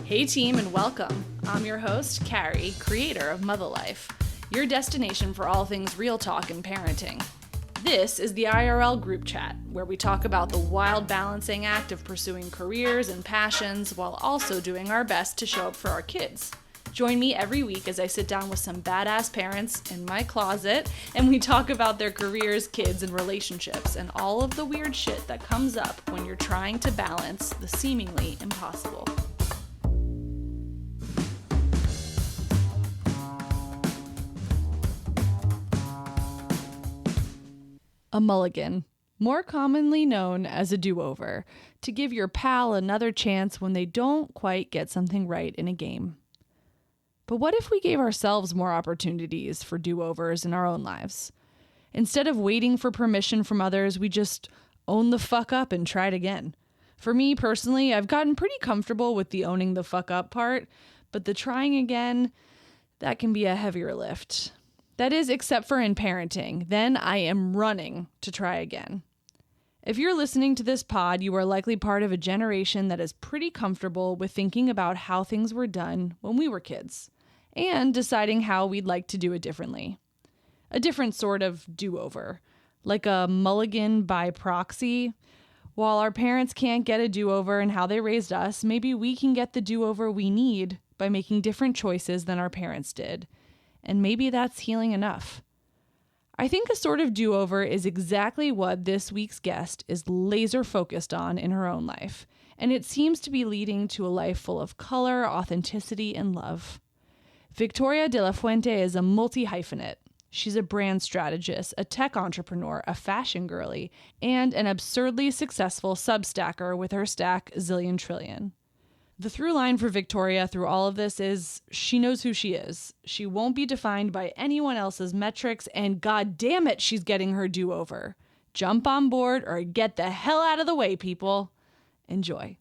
Hey team, and welcome. I'm your host, Carrie, creator of Mother Life, your destination for all things real talk and parenting. This is the IRL group chat, where we talk about the wild balancing act of pursuing careers and passions while also doing our best to show up for our kids. Join me every week as I sit down with some badass parents in my closet and we talk about their careers, kids, and relationships and all of the weird shit that comes up when you're trying to balance the seemingly impossible. A mulligan, more commonly known as a do-over, to give your pal another chance when they don't quite get something right in a game. But what if we gave ourselves more opportunities for do-overs in our own lives? Instead of waiting for permission from others, we just own the fuck up and try it again. For me personally, I've gotten pretty comfortable with the owning the fuck up part, but the trying again, that can be a heavier lift. That is, except for in parenting. Then I am running to try again. If you're listening to this pod, you are likely part of a generation that is pretty comfortable with thinking about how things were done when we were kids and deciding how we'd like to do it differently. A different sort of do-over, like a mulligan by proxy. While our parents can't get a do-over in how they raised us, maybe we can get the do-over we need by making different choices than our parents did. And maybe that's healing enough. I think a sort of do-over is exactly what this week's guest is laser focused on in her own life, and it seems to be leading to a life full of color, authenticity, and love. Victoria de la Fuente is a multi-hyphenate. She's a brand strategist, a tech entrepreneur, a fashion girly, and an absurdly successful substacker with her stack Zillion Trillion. The through line for Victoria through all of this is she knows who she is. She won't be defined by anyone else's metrics, and god damn it, she's getting her do-over. Jump on board or get the hell out of the way, people. Enjoy.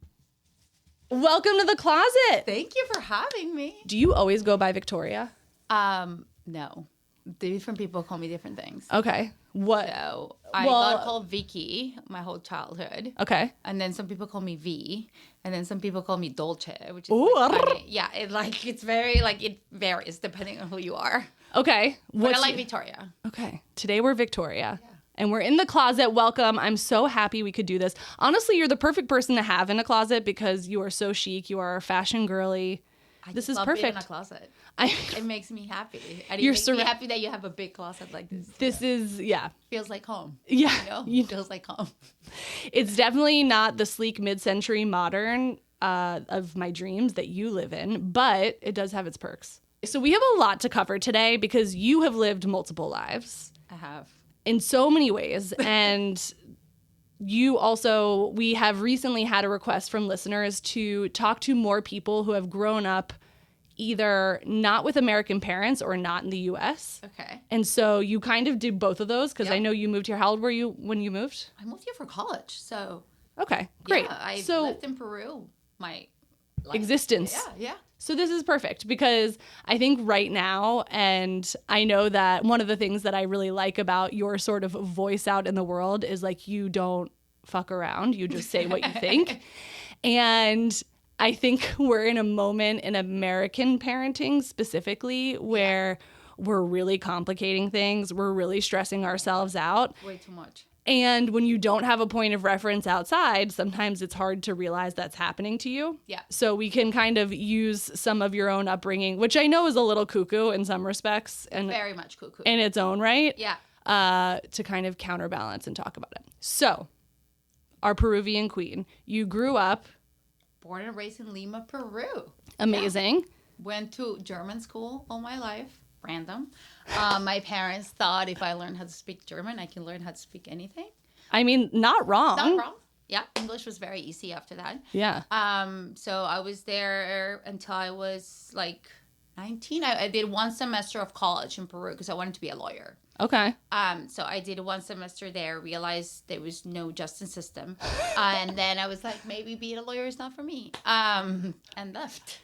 Welcome to the closet. Thank you for having me. Do you always go by Victoria? No. Different people call me different things. Okay. What? So I got called Vicky my whole childhood. Okay. And then some people call me V. And then some people call me Dolce, which is Ooh, funny. Yeah, it's very it varies depending on who you are. Okay. But I like Victoria. Okay. Today we're Victoria. Yeah. And we're in the closet. Welcome. I'm so happy we could do this. Honestly, you're the perfect person to have in a closet because you are so chic. You are a fashion girly. This is perfect. Being in a closet. It makes me happy. And it makes me happy that you have a big closet like this. This is, yeah. Feels like home. Yeah. Feels like home. It's definitely not the sleek mid-century modern of my dreams that you live in, but it does have its perks. So we have a lot to cover today because you have lived multiple lives. I have. In so many ways. And we have recently had a request from listeners to talk to more people who have grown up either not with American parents or not in the U.S. Okay. And so you kind of did both of those because I know you moved here. How old were you when you moved? I moved here for college, so. Okay, great. Yeah, I lived in Peru my life. Existence. Yeah. So this is perfect because I think right now, and I know that one of the things that I really like about your sort of voice out in the world is you don't fuck around. You just say what you think. And I think we're in a moment in American parenting specifically where we're really complicating things. We're really stressing ourselves out. Way too much. And when you don't have a point of reference outside, sometimes it's hard to realize that's happening to you. Yeah. So we can kind of use some of your own upbringing, which I know is a little cuckoo in some respects. And very much cuckoo. In its own right. Yeah. To kind of counterbalance and talk about it. So, our Peruvian queen, you grew up. Born and raised in Lima, Peru. Amazing. Yeah. Went to German school all my life. Random. My parents thought if I learned how to speak German, I can learn how to speak anything. I mean, not wrong. Not wrong. Yeah, English was very easy after that. Yeah. So I was there until I was 19. I did one semester of college in Peru because I wanted to be a lawyer. Okay. So I did one semester there, realized there was no justice system. And then I was like, maybe being a lawyer is not for me. And left.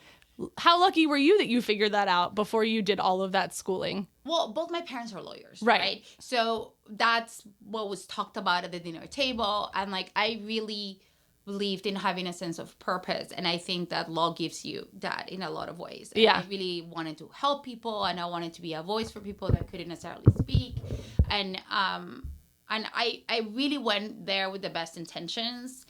How lucky were you that you figured that out before you did all of that schooling? Well, both my parents are lawyers, right? So that's what was talked about at the dinner table. And I really believed in having a sense of purpose, and I think that law gives you that in a lot of ways. And Yeah. I really wanted to help people, and I wanted to be a voice for people that couldn't necessarily speak, and I really went there with the best intentions.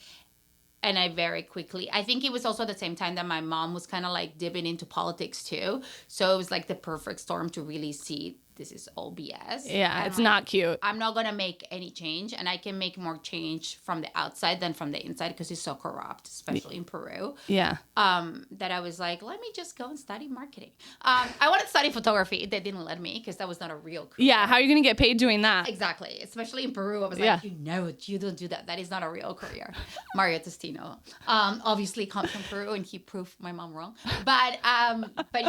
And I very quickly, I think it was also at the same time that my mom was kind of like dipping into politics too. So it was like the perfect storm to really see this is all BS. Yeah, it's not cute. I'm not going to make any change, and I can make more change from the outside than from the inside because it's so corrupt, especially in Peru. Yeah. That I was like, let me just go and study marketing. I wanted to study photography. They didn't let me because that was not a real career. Yeah, how are you going to get paid doing that? Exactly. Especially in Peru. I was Yeah. like, you don't do that. That is not a real career. Mario Testino obviously comes from Peru, and he proved my mom wrong. But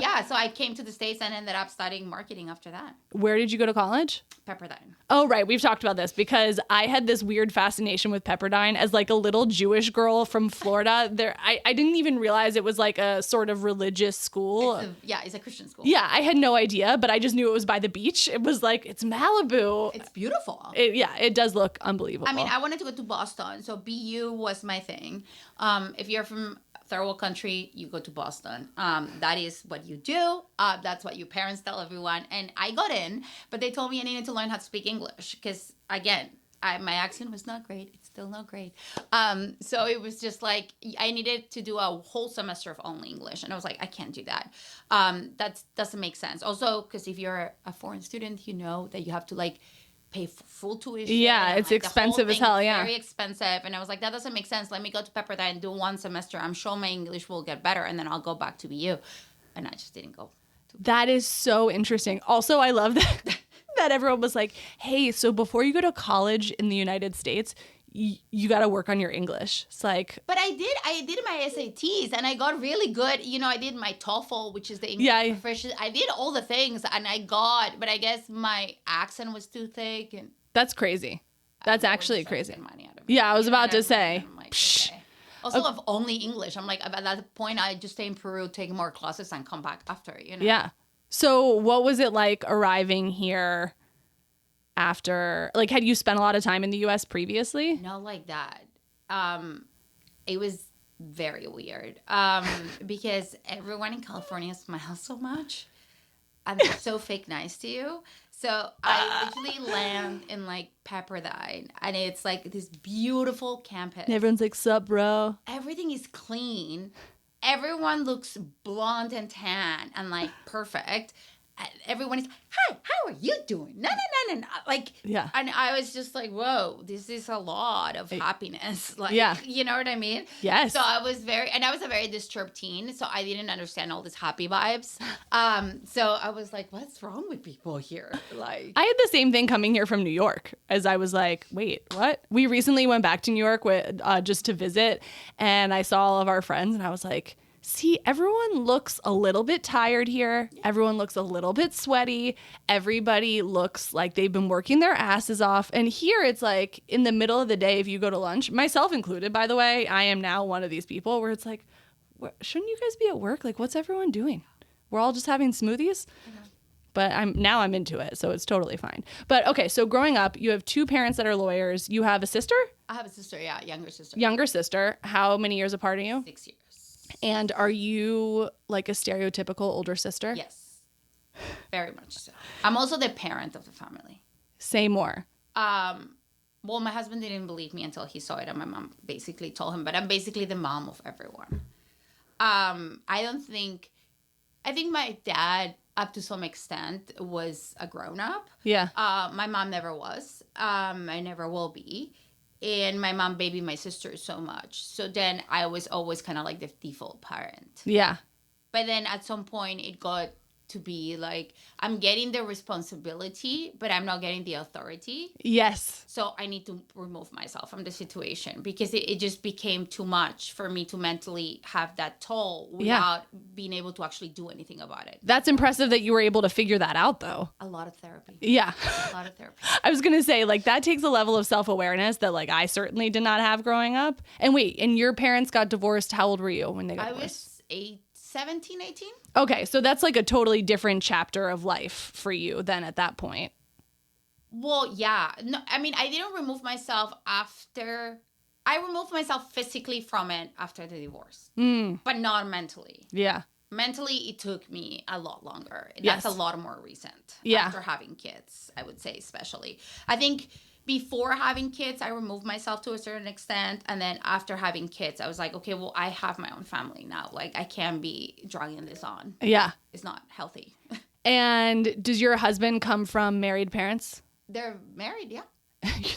yeah, so I came to the States and ended up studying marketing after that. Where did you go to college? Pepperdine. Oh, right. We've talked about this because I had this weird fascination with Pepperdine as like a little Jewish girl from Florida. I didn't even realize it was like a sort of religious school. It's a Christian school. Yeah, I had no idea, but I just knew it was by the beach. It was like, it's Malibu. It's beautiful. It does look unbelievable. I mean, I wanted to go to Boston, so BU was my thing. If you're from third world country, you go to Boston. That is what you do. That's what your parents tell everyone. And I got in, but they told me I needed to learn how to speak English because, again, my accent was not great. It's still not great. So it was just like I needed to do a whole semester of only English. And I was like, I can't do that. That doesn't make sense. Also, because if you're a foreign student, you know that you have to like pay full tuition. Yeah, it's like, expensive as hell. Yeah, very expensive. And I was like, that doesn't make sense. Let me go to Pepperdine and do one semester. I'm sure my English will get better, and then I'll go back to BU. And I just didn't go. That is so interesting. Also, I love that that everyone was like, hey, so before you go to college in the United States, you got to work on your English. It's like, but I did my SATs and I got really good. You know, I did my TOEFL, which is the English proficiency. I did all the things and I got, but I guess my accent was too thick. And that's crazy. That's actually crazy. Money out of it. Yeah, I was about to say. I'm like, okay. Also, of only English. I'm like, at that point, I just stay in Peru, take more classes, and come back after. You know. Yeah. So, what was it like arriving here? After, like, had you spent a lot of time in the U.S. previously? Not like that. It was very weird because everyone in California smiles so much and they're so fake nice to you. So I literally land in like Pepperdine and it's like this beautiful campus. And everyone's like, sup, bro? Everything is clean. Everyone looks blonde and tan and like perfect. Everyone is, hi, how are you doing? No. Like, yeah. And I was just like, whoa, this is a lot of happiness. Like, yeah. You know what I mean? Yes. So I was a very disturbed teen. So I didn't understand all these happy vibes. So I was like, what's wrong with people here? Like, I had the same thing coming here from New York as I was like, wait, what? We recently went back to New York just to visit and I saw all of our friends and I was like, see, everyone looks a little bit tired here. Everyone looks a little bit sweaty. Everybody looks like they've been working their asses off. And here it's like in the middle of the day, if you go to lunch, myself included, by the way, I am now one of these people where it's like, shouldn't you guys be at work? Like, what's everyone doing? We're all just having smoothies. Mm-hmm. But I'm into it, so it's totally fine. But okay, so growing up, you have two parents that are lawyers. You have a sister? I have a sister, yeah, younger sister. Younger sister. How many years apart are you? 6 years. And are you like a stereotypical older sister? Yes, very much so. I'm also the parent of the family. Say more. Well, my husband didn't believe me until he saw it, and my mom basically told him, but I'm basically the mom of everyone. I think my dad, up to some extent, was a grown-up. Yeah. My mom never was. I never will be. And my mom babied my sister so much. So then I was always kind of like the default parent. Yeah. But then at some point it got to be like, I'm getting the responsibility, but I'm not getting the authority. Yes. So I need to remove myself from the situation because it just became too much for me to mentally have that toll without being able to actually do anything about it. That's impressive that you were able to figure that out, though. A lot of therapy. Yeah. A lot of therapy. I was going to say, like, that takes a level of self-awareness that, like, I certainly did not have growing up. And wait, and your parents got divorced. How old were you when they got divorced? I was 17, 18. Okay, so that's like a totally different chapter of life for you then at that point. Well, yeah. No, I mean, I didn't remove myself after I removed myself physically from it after the divorce, but not mentally. Yeah. Mentally, it took me a lot longer. Yes. That's a lot more recent. Yeah. After having kids, I would say, especially. I think before having kids, I removed myself to a certain extent. And then after having kids, I was like, okay, well, I have my own family now. Like, I can't be dragging this on. Yeah. It's not healthy. And does your husband come from married parents? They're married, yeah.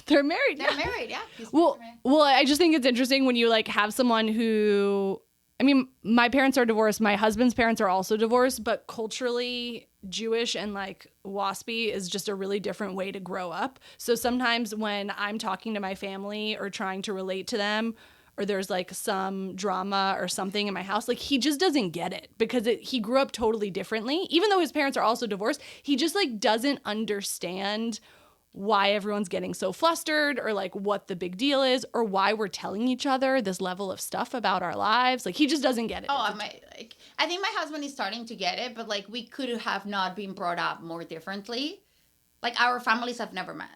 They're married. They're married, yeah. Well, I just think it's interesting when you like have someone who, I mean, my parents are divorced. My husband's parents are also divorced, but culturally Jewish and like waspy is just a really different way to grow up. So sometimes when I'm talking to my family or trying to relate to them, or there's like some drama or something in my house, like he just doesn't get it because he grew up totally differently. Even though his parents are also divorced, he just like doesn't understand why everyone's getting so flustered or like what the big deal is or why we're telling each other this level of stuff about our lives. Like he just doesn't get it. I think my husband is starting to get it, but like we could have not been brought up more differently. Like our families have never met.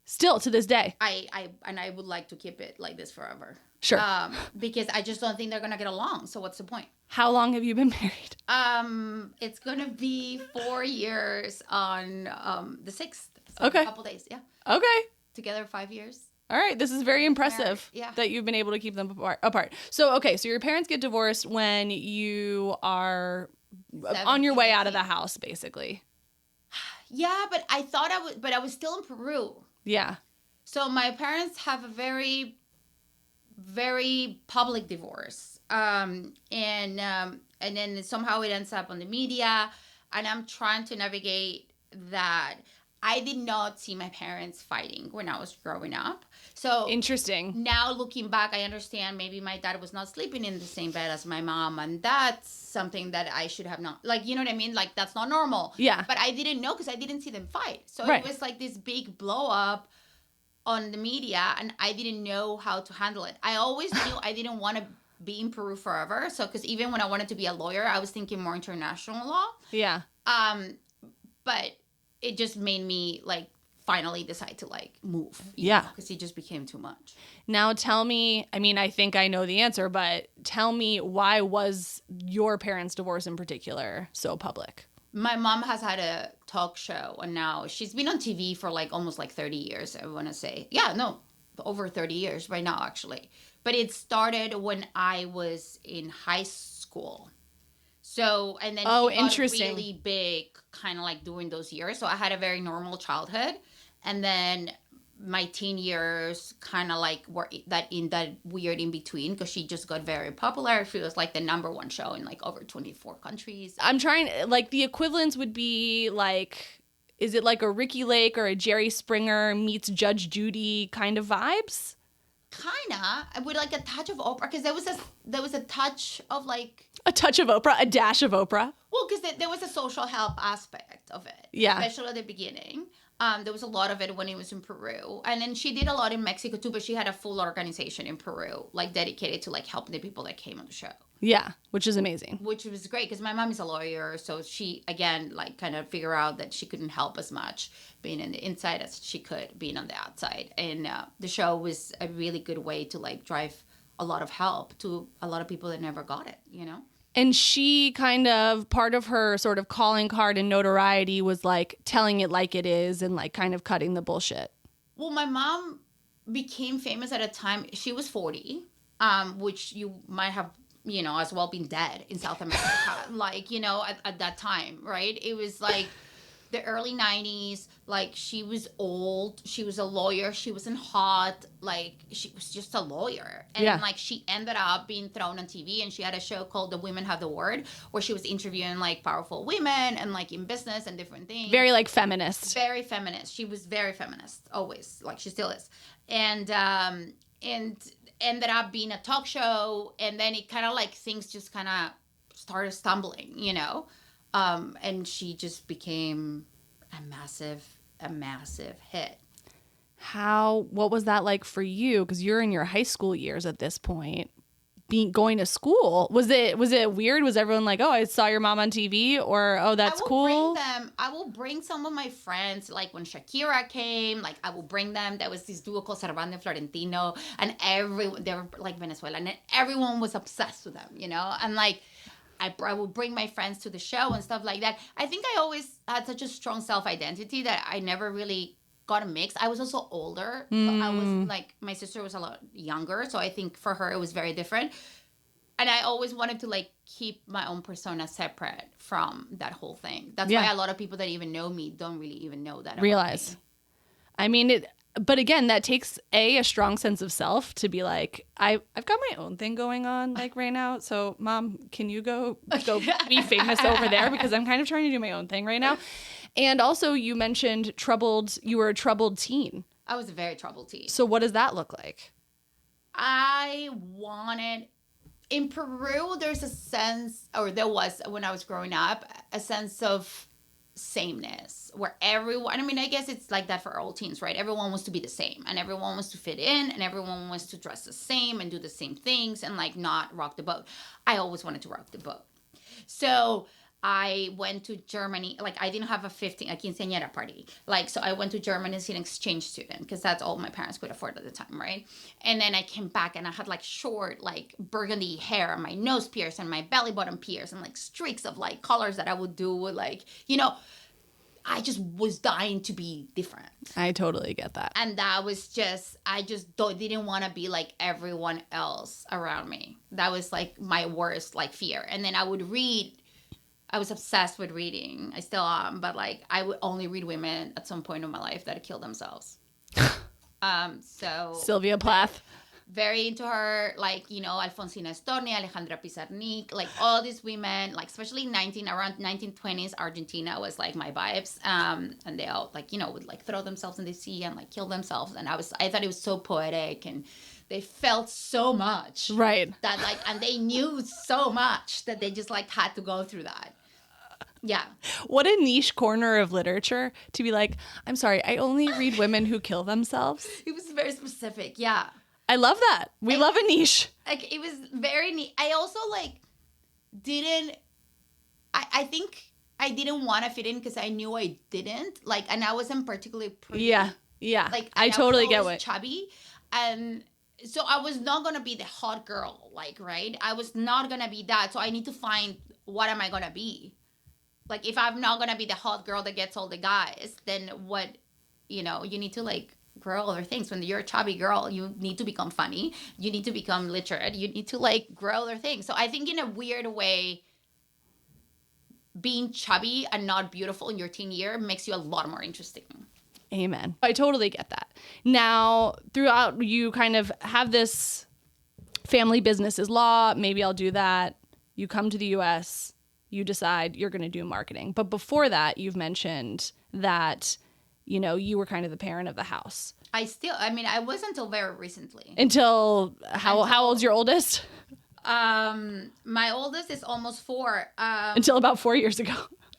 Still to this day. I would like to keep it like this forever. Sure. Because I just don't think they're gonna get along. So what's the point? How long have you been married? It's gonna be 4 years on the 6th. So okay. A couple days, yeah. Okay. Together 5 years. All right. This is very impressive yeah. that you've been able to keep them apart. So, okay. So your parents get divorced when you are on your way out of the house, basically. Yeah, but I was still in Peru. Yeah. So my parents have a very, very public divorce. And then somehow it ends up on the media. And I'm trying to navigate that. I did not see my parents fighting when I was growing up. So interesting. Now looking back, I understand maybe my dad was not sleeping in the same bed as my mom. And that's something that I should have not, like, you know what I mean? Like, that's not normal. Yeah. But I didn't know because I didn't see them fight. So right. It was like this big blow up on the media and I didn't know how to handle it. I always knew I didn't want to be in Peru forever. So, because even when I wanted to be a lawyer, I was thinking more international law. Yeah. But it just made me like finally decide to like move. Yeah. Because it just became too much. Now tell me, I mean, I think I know the answer, but tell me, why was your parents' divorce in particular so public? My mom has had a talk show and now she's been on TV for like almost like 30 years, I want to say. Yeah, no, over 30 years right now, actually. But it started when I was in high school. So, and then she got really big kind of like during those years. So I had a very normal childhood. And then my teen years kind of like were in that weird in between because she just got very popular. She was like the #1 show in like over 24 countries. I'm trying, like the equivalents would be like, is it like a Ricky Lake or a Jerry Springer meets Judge Judy kind of vibes? Kinda, with like a touch of Oprah, because there was a touch of like a touch of Oprah, a dash of Oprah. Well, because there was a social help aspect of it, yeah, especially at the beginning. There was a lot of it when it was in Peru, and then she did a lot in Mexico too. But she had a full organization in Peru, like dedicated to like helping the people that came on the show. Yeah, which is amazing. Which was great because my mom is a lawyer, so she again like kind of figured out that she couldn't help as much being in the inside as she could being on the outside. And the show was a really good way to like drive a lot of help to a lot of people that never got it, you know? And she kind of, part of her sort of calling card and notoriety was like telling it like it is and like kind of cutting the bullshit. Well, my mom became famous at a time, she was 40, which you might have, you know, as well been dead in South America, like, you know, at that time, right? It was like the early 90s, like she was old, she was a lawyer, she wasn't hot, like she was just a lawyer. And yeah. like she ended up being thrown on TV and she had a show called The Women Have the Word where she was interviewing like powerful women and like in business and different things. Very like feminist. Very feminist. She was very feminist, always, like she still is. And ended up being a talk show, and then it kind of like things just kind of started stumbling, you know, and she just became a massive hit. What was that like for you? Because you're in your high school years at this point. going to school. Was it weird? Was everyone like, oh, I saw your mom on TV, or oh, that's cool? I will bring some of my friends, like when Shakira came, like I will bring them. There was this duo called Rebrand and Florentino, and they were like Venezuelan, and everyone was obsessed with them, you know? And like I will bring my friends to the show and stuff like that. I think I always had such a strong self-identity that I never really got a mix. I was also older. So I was like, my sister was a lot younger. So I think for her, it was very different. And I always wanted to like keep my own persona separate from that whole thing. That's why a lot of people that even know me don't really even know that. Realize. I mean, but again, that takes a strong sense of self to be like, I've got my own thing going on like right now. So Mom, can you go be famous over there? Because I'm kind of trying to do my own thing right now. And also you mentioned you were a troubled teen. I was a very troubled teen. So what does that look like? In Peru, there's a sense, or there was when I was growing up, a sense of sameness where everyone, I mean, I guess it's like that for all teens, right? Everyone wants to be the same and everyone wants to fit in and everyone wants to dress the same and do the same things and like not rock the boat. I always wanted to rock the boat. So I went to Germany. Like I didn't have a quinceañera party. Like, so I went to Germany as an exchange student because that's all my parents could afford at the time, right? And then I came back and I had like short, like burgundy hair and my nose pierced and my belly button pierced and like streaks of like colors that I would do with like, you know, I just was dying to be different. I totally get that. And that was just, didn't want to be like everyone else around me. That was like my worst like fear. And then I would read. I was obsessed with reading. I still am, but like I would only read women at some point in my life that killed themselves. So Sylvia Plath. Very into her, like, you know, Alfonsina Storni, Alejandra Pizarnik, like all these women, like especially around 1920s Argentina was like my vibes. And they all like, you know, would like throw themselves in the sea and like kill themselves. And I thought it was so poetic and they felt so much. Right. That like, and they knew so much that they just like had to go through that. Yeah. What a niche corner of literature to be like, I'm sorry, I only read women who kill themselves. It was very specific. Yeah. I love that. We love a niche. Like, it was very neat. I also like I think I didn't want to fit in because I knew I didn't. Like, and I wasn't particularly pretty. Yeah. Yeah. Like, I totally get what. Chubby. And so I was not going to be the hot girl, like, right? I was not going to be that. So I need to find what am I going to be? Like, if I'm not going to be the hot girl that gets all the guys, then what, you know, you need to, like, grow other things. When you're a chubby girl, you need to become funny. You need to become literate. You need to, like, grow other things. So I think in a weird way, being chubby and not beautiful in your teen year makes you a lot more interesting. Amen. I totally get that. Now, throughout, you kind of have this family business is law. Maybe I'll do that. You come to the U.S., you decide you're going to do marketing. But before that, you've mentioned that, you know, you were kind of the parent of the house. I was until very recently. Until how old's your oldest? My oldest is almost 4. Until about 4 years ago.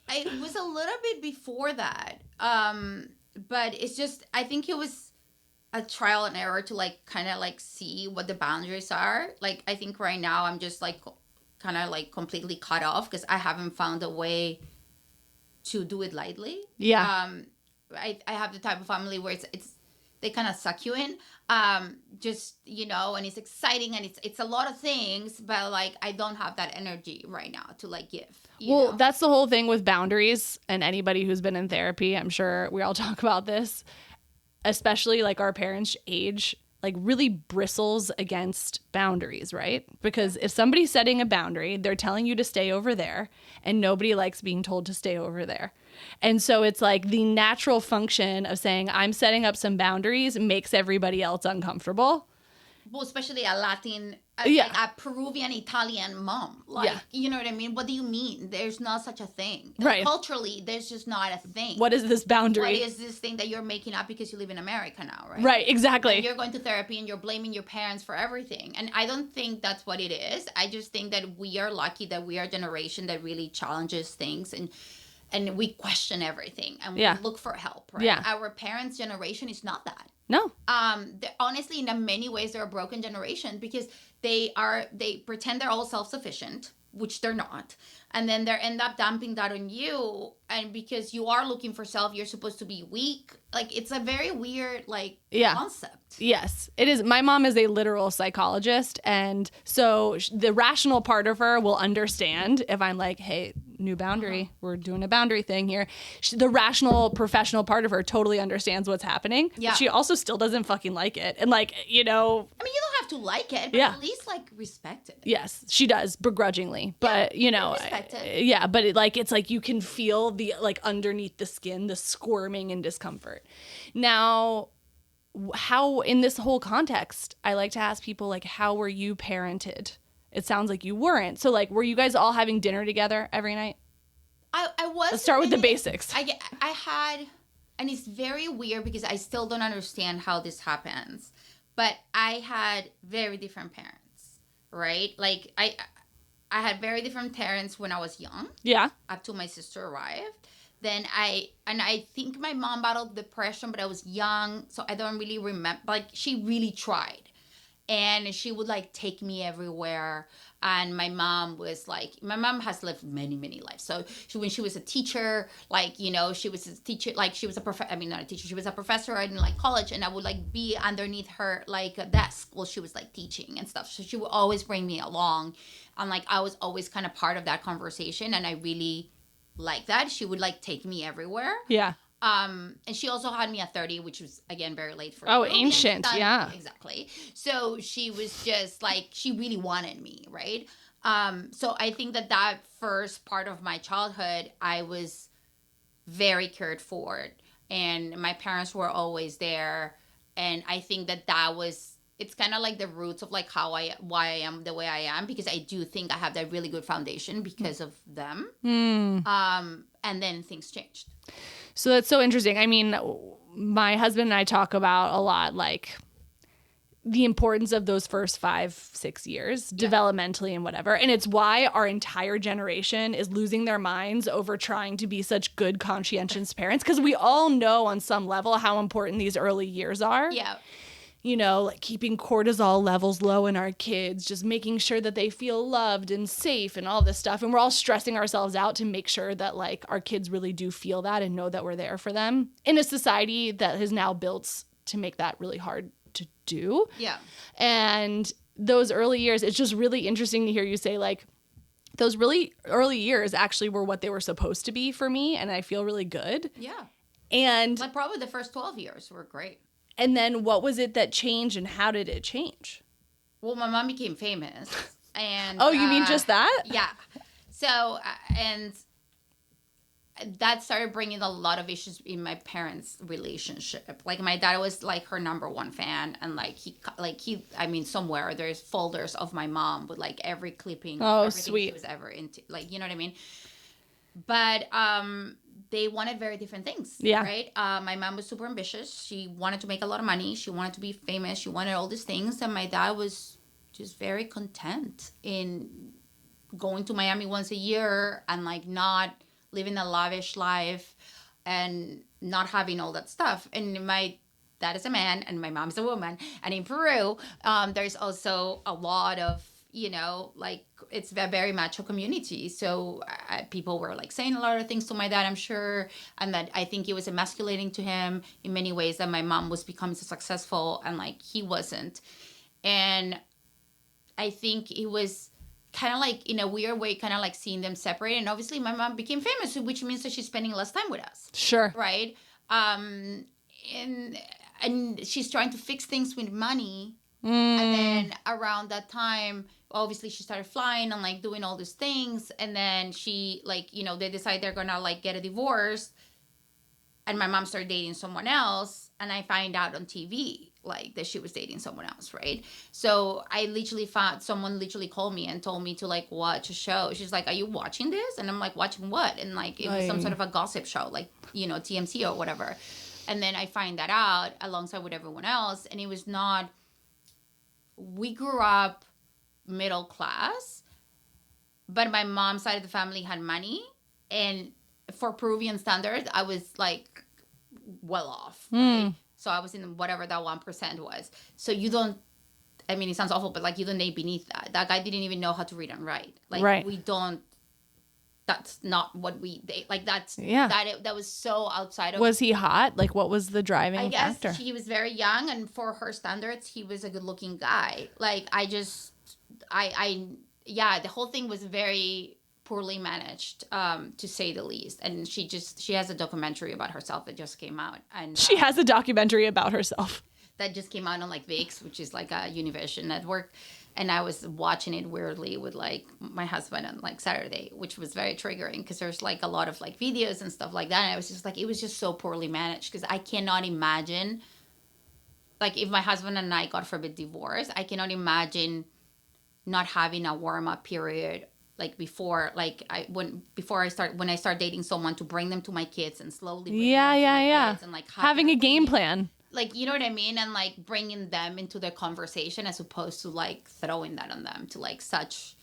It was a little bit before that. But it's just, I think it was a trial and error to like kind of like see what the boundaries are. Like, I think right now I'm just like kind of like completely cut off because I haven't found a way to do it lightly. Yeah. I have the type of family where it's they kind of suck you in, just, you know, and it's exciting and it's a lot of things, but like I don't have that energy right now to like give. Well, know? That's the whole thing with boundaries, and anybody who's been in therapy, I'm sure we all talk about this, especially like our parents' age, like really bristles against boundaries, right? Because if somebody's setting a boundary, they're telling you to stay over there, and nobody likes being told to stay over there. And so it's like the natural function of saying, I'm setting up some boundaries makes everybody else uncomfortable. Well, especially a Latin, like a Peruvian Italian mom. Like, you know what I mean? What do you mean? There's not such a thing. Right. Culturally, there's just not a thing. What is this boundary? What is this thing that you're making up because you live in America now, right? Right, exactly. And you're going to therapy and you're blaming your parents for everything. And I don't think that's what it is. I just think that we are lucky that we are a generation that really challenges things and we question everything and Yeah. we look for help, right? Yeah. Our parents' generation is not that. No. Honestly, in many ways, they're a broken generation because they pretend they're all self-sufficient, which they're not, and then they end up dumping that on you, and because you are looking for self, you're supposed to be weak. Like, it's a very weird concept. Yes, it is. My mom is a literal psychologist, and so the rational part of her will understand if I'm like, hey, new boundary, we're doing a boundary thing here. The rational professional part of her totally understands what's happening. Yeah. But she also still doesn't fucking like it. And I mean, you don't have to like it, but at least respect it. Yes, she does begrudgingly, but respect it. Yeah, but it's like you can feel the underneath the skin, the squirming and discomfort. Now, how in this whole context, I like to ask people how were you parented? It sounds like you weren't. So were you guys all having dinner together every night? I was. Let's start with the basics. I had, and it's very weird because I still don't understand how this happens, but I had very different parents, right? I had very different parents when I was young. Yeah. Up to my sister arrived. Then I think my mom battled depression, but I was young, so I don't really remember. She really tried. And she would take me everywhere. And my mom has lived many, many lives. So when she was a teacher, she was a teacher, she was a not a teacher, she was a professor in college, and I would be underneath her a desk while she was teaching and stuff. So she would always bring me along. And I was always kind of part of that conversation, and I really like that. She would take me everywhere. Yeah. And she also had me at 30, which was again very late for ancient. Yeah. Exactly. So she was just she really wanted me, right? So I think that first part of my childhood, I was very cared for, and my parents were always there. And I think that was, it's kind of the roots of why I am the way I am, because I do think I have that really good foundation because of them. And then things changed. So that's so interesting. I mean, my husband and I talk about a lot, the importance of those first 5-6 years developmentally and whatever. And it's why our entire generation is losing their minds over trying to be such good, conscientious parents. Because we all know on some level how important these early years are. Yeah. Keeping cortisol levels low in our kids, just making sure that they feel loved and safe and all this stuff. And we're all stressing ourselves out to make sure that our kids really do feel that and know that we're there for them in a society that has now built to make that really hard to do. Yeah. And those early years, it's just really interesting to hear you say those really early years actually were what they were supposed to be for me. And I feel really good. Yeah. And probably the first 12 years were great. And then what was it that changed, and how did it change? Well, my mom became famous. And oh, you mean just that? Yeah. So, and that started bringing a lot of issues in my parents' relationship. My dad was her number one fan, and somewhere there's folders of my mom with every clipping of everything sweet. she was ever into. You know what I mean? But they wanted very different things. Yeah. Right? My mom was super ambitious. She wanted to make a lot of money. She wanted to be famous. She wanted all these things. And my dad was just very content in going to Miami once a year and not living a lavish life and not having all that stuff. And my dad is a man and my mom's a woman. And in Peru, there's also a lot of, it's a very macho community. So people were saying a lot of things to my dad, I'm sure. And that I think it was emasculating to him in many ways, that my mom was becoming so successful and he wasn't. And I think it was kind of in a weird way, kind of seeing them separate. And obviously my mom became famous, which means that she's spending less time with us. Sure. Right. And she's trying to fix things with money. And then around that time, obviously she started flying and doing all these things. And then she they decide they're gonna get a divorce. And my mom started dating someone else. And I find out on TV that she was dating someone else, right? So I literally someone called me and told me to watch a show. She's like, are you watching this? And I'm like, watching what? And it was some sort of a gossip show, TMC or whatever. And then I find that out alongside with everyone else. And it was not, we grew up middle class, but my mom's side of the family had money. And for Peruvian standards, I was like well off. Right? So I was in whatever that 1% was. So you don't, I mean, it sounds awful, but like you don't date beneath that. That guy didn't even know how to read and write. Like we don't, that's not what we date. Like that's, that was so outside of. Was he hot? Like what was the driving factor? I guess he was very young, and for her standards, he was a good looking guy. Like the whole thing was very poorly managed, to say the least. And she has a documentary about herself that just came out. And she has a documentary about herself that just came out on like VIX, which is like a Univision network. And I was watching it weirdly with like my husband on like Saturday, which was very triggering because there's like a lot of like videos and stuff like that. And I was just like, it was just so poorly managed because I cannot imagine, like if my husband and I, God forbid, divorce, I cannot imagine not having a warm up period like before, like when I start dating someone, to bring them to my kids and slowly bring them to my kids and like having a game plan. Like, you know what I mean? And like bringing them into the conversation as opposed to like throwing that on them to like such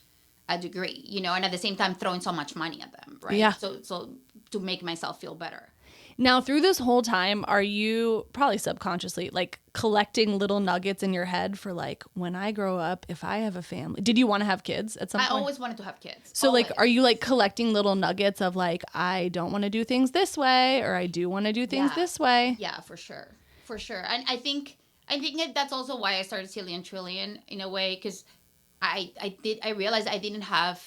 a degree, you know, and at the same time throwing so much money at them, right? Yeah. So to make myself feel better. Now, through this whole time, are you probably subconsciously like collecting little nuggets in your head for like, when I grow up, if I have a family? Did you want to have kids at some point? I always wanted to have kids. So always. like, are you like collecting little nuggets of like, I don't want to do things this way, or I do want to do things this way? Yeah, for sure. For sure. And I think that's also why I started Silly and Trillion in a way, because I realized I didn't have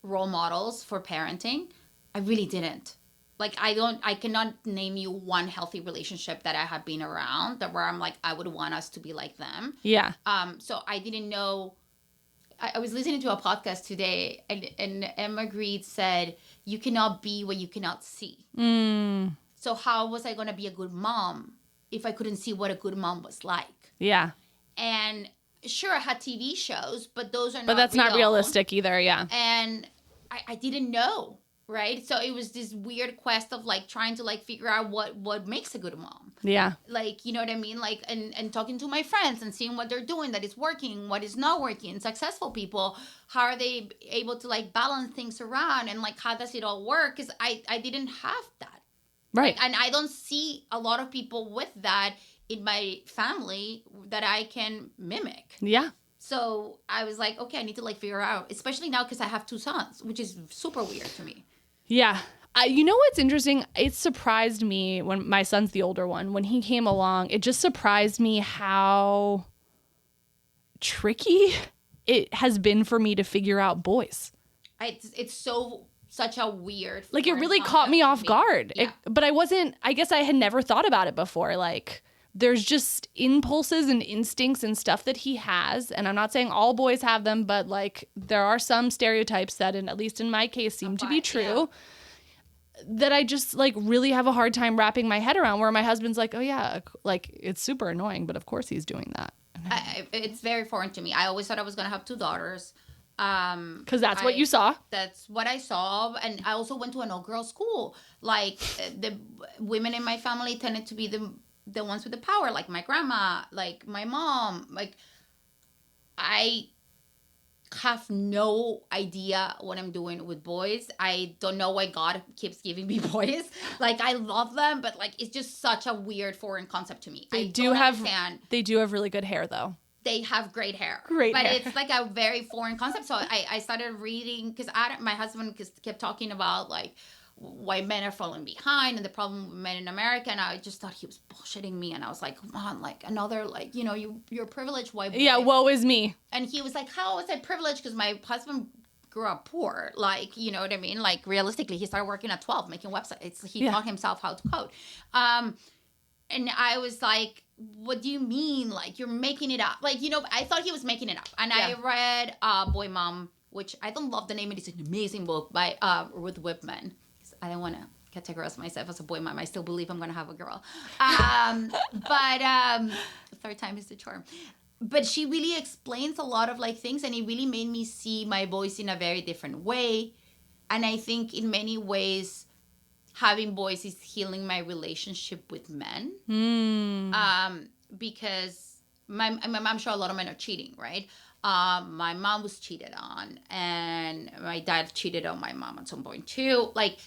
role models for parenting. I really didn't. Like I cannot name you one healthy relationship that I have been around that where I'm like, I would want us to be like them. Yeah. So I didn't know. I was listening to a podcast today, and Emma Grede said, you cannot be what you cannot see. So how was I going to be a good mom if I couldn't see what a good mom was like? Yeah. And sure, I had TV shows, but those are not. But that's not realistic either. Yeah. And I didn't know. Right. So it was this weird quest of like trying to like figure out what makes a good mom. Yeah. Like, you know what I mean? Like, and talking to my friends and seeing what they're doing that is working, what is not working. Successful people, how are they able to like balance things around, and like how does it all work? Because I didn't have that. Right. Like, and I don't see a lot of people with that in my family that I can mimic. Yeah. So I was like, okay, I need to like figure out, especially now because I have 2 sons, which is super weird to me. Yeah. You know what's interesting? It surprised me when my son's the older one. When he came along, it just surprised me how tricky it has been for me to figure out boys. It's such a weird. Like it really caught me off guard. Yeah. But I guess I had never thought about it before. Like there's just impulses and instincts and stuff that he has. And I'm not saying all boys have them, but like there are some stereotypes that, at least in my case, seem to be true. Yeah. That I just like really have a hard time wrapping my head around, where my husband's like, oh yeah, like it's super annoying, but of course he's doing that. It's very foreign to me. I always thought I was going to have 2 daughters. Because that's what you saw. That's what I saw. And I also went to an all-girls school. Like the women in my family tended to be the ones with the power, like my grandma, like my mom. Like I have no idea what I'm doing with boys. I don't know why God keeps giving me boys. Like I love them, but like it's just such a weird foreign concept to me. They do have really good hair though. They have great hair. But it's like a very foreign concept. So I started reading, because my husband kept talking about like why men are falling behind and the problem with men in America, and I just thought he was bullshitting me, and I was like, come on, like another, like, you know, you're privileged white boy. Yeah, woe is me. And he was like, how was I privileged? Because my husband grew up poor, like, you know what I mean? Like realistically, he started working at 12 making websites. He taught himself how to code. And I was like, what do you mean? Like, you're making it up. Like, you know, I thought he was making it up. And I read Boy Mom, which I don't love the name. It is an amazing book by Ruth Whipman. I don't want to categorize myself as a boy mom. I still believe I'm going to have a girl. But third time is the charm. But she really explains a lot of like things, and it really made me see my boys in a very different way. And I think in many ways, having boys is healing my relationship with men. Because I'm sure a lot of men are cheating, right? My mom was cheated on, and my dad cheated on my mom at some point too. Like,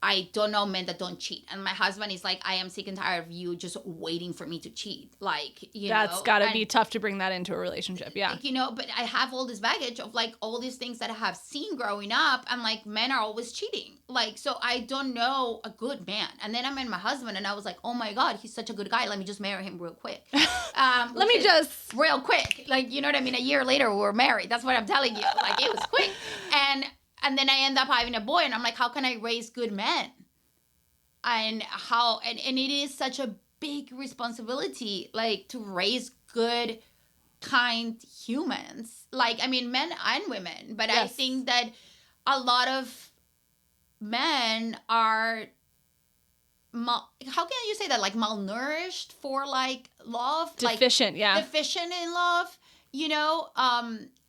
I don't know men that don't cheat. And my husband is like, I am sick and tired of you just waiting for me to cheat. Like, That's gotta be tough to bring that into a relationship. Yeah. Like, but I have all this baggage of like all these things that I have seen growing up, and like men are always cheating. Like, so I don't know a good man. And then I met my husband and I was like, oh my God, he's such a good guy. Let me just marry him real quick. Let me just real quick. Like, you know what I mean? A year later we were married. That's what I'm telling you. Like, it was quick. And then I end up having a boy, and I'm like, how can I raise good men? And it is such a big responsibility, like, to raise good, kind humans. Like, I mean, men and women. But yes. I think that a lot of men are, how can you say that? Like, malnourished for, like, love. Deficient, like, yeah. Deficient in love,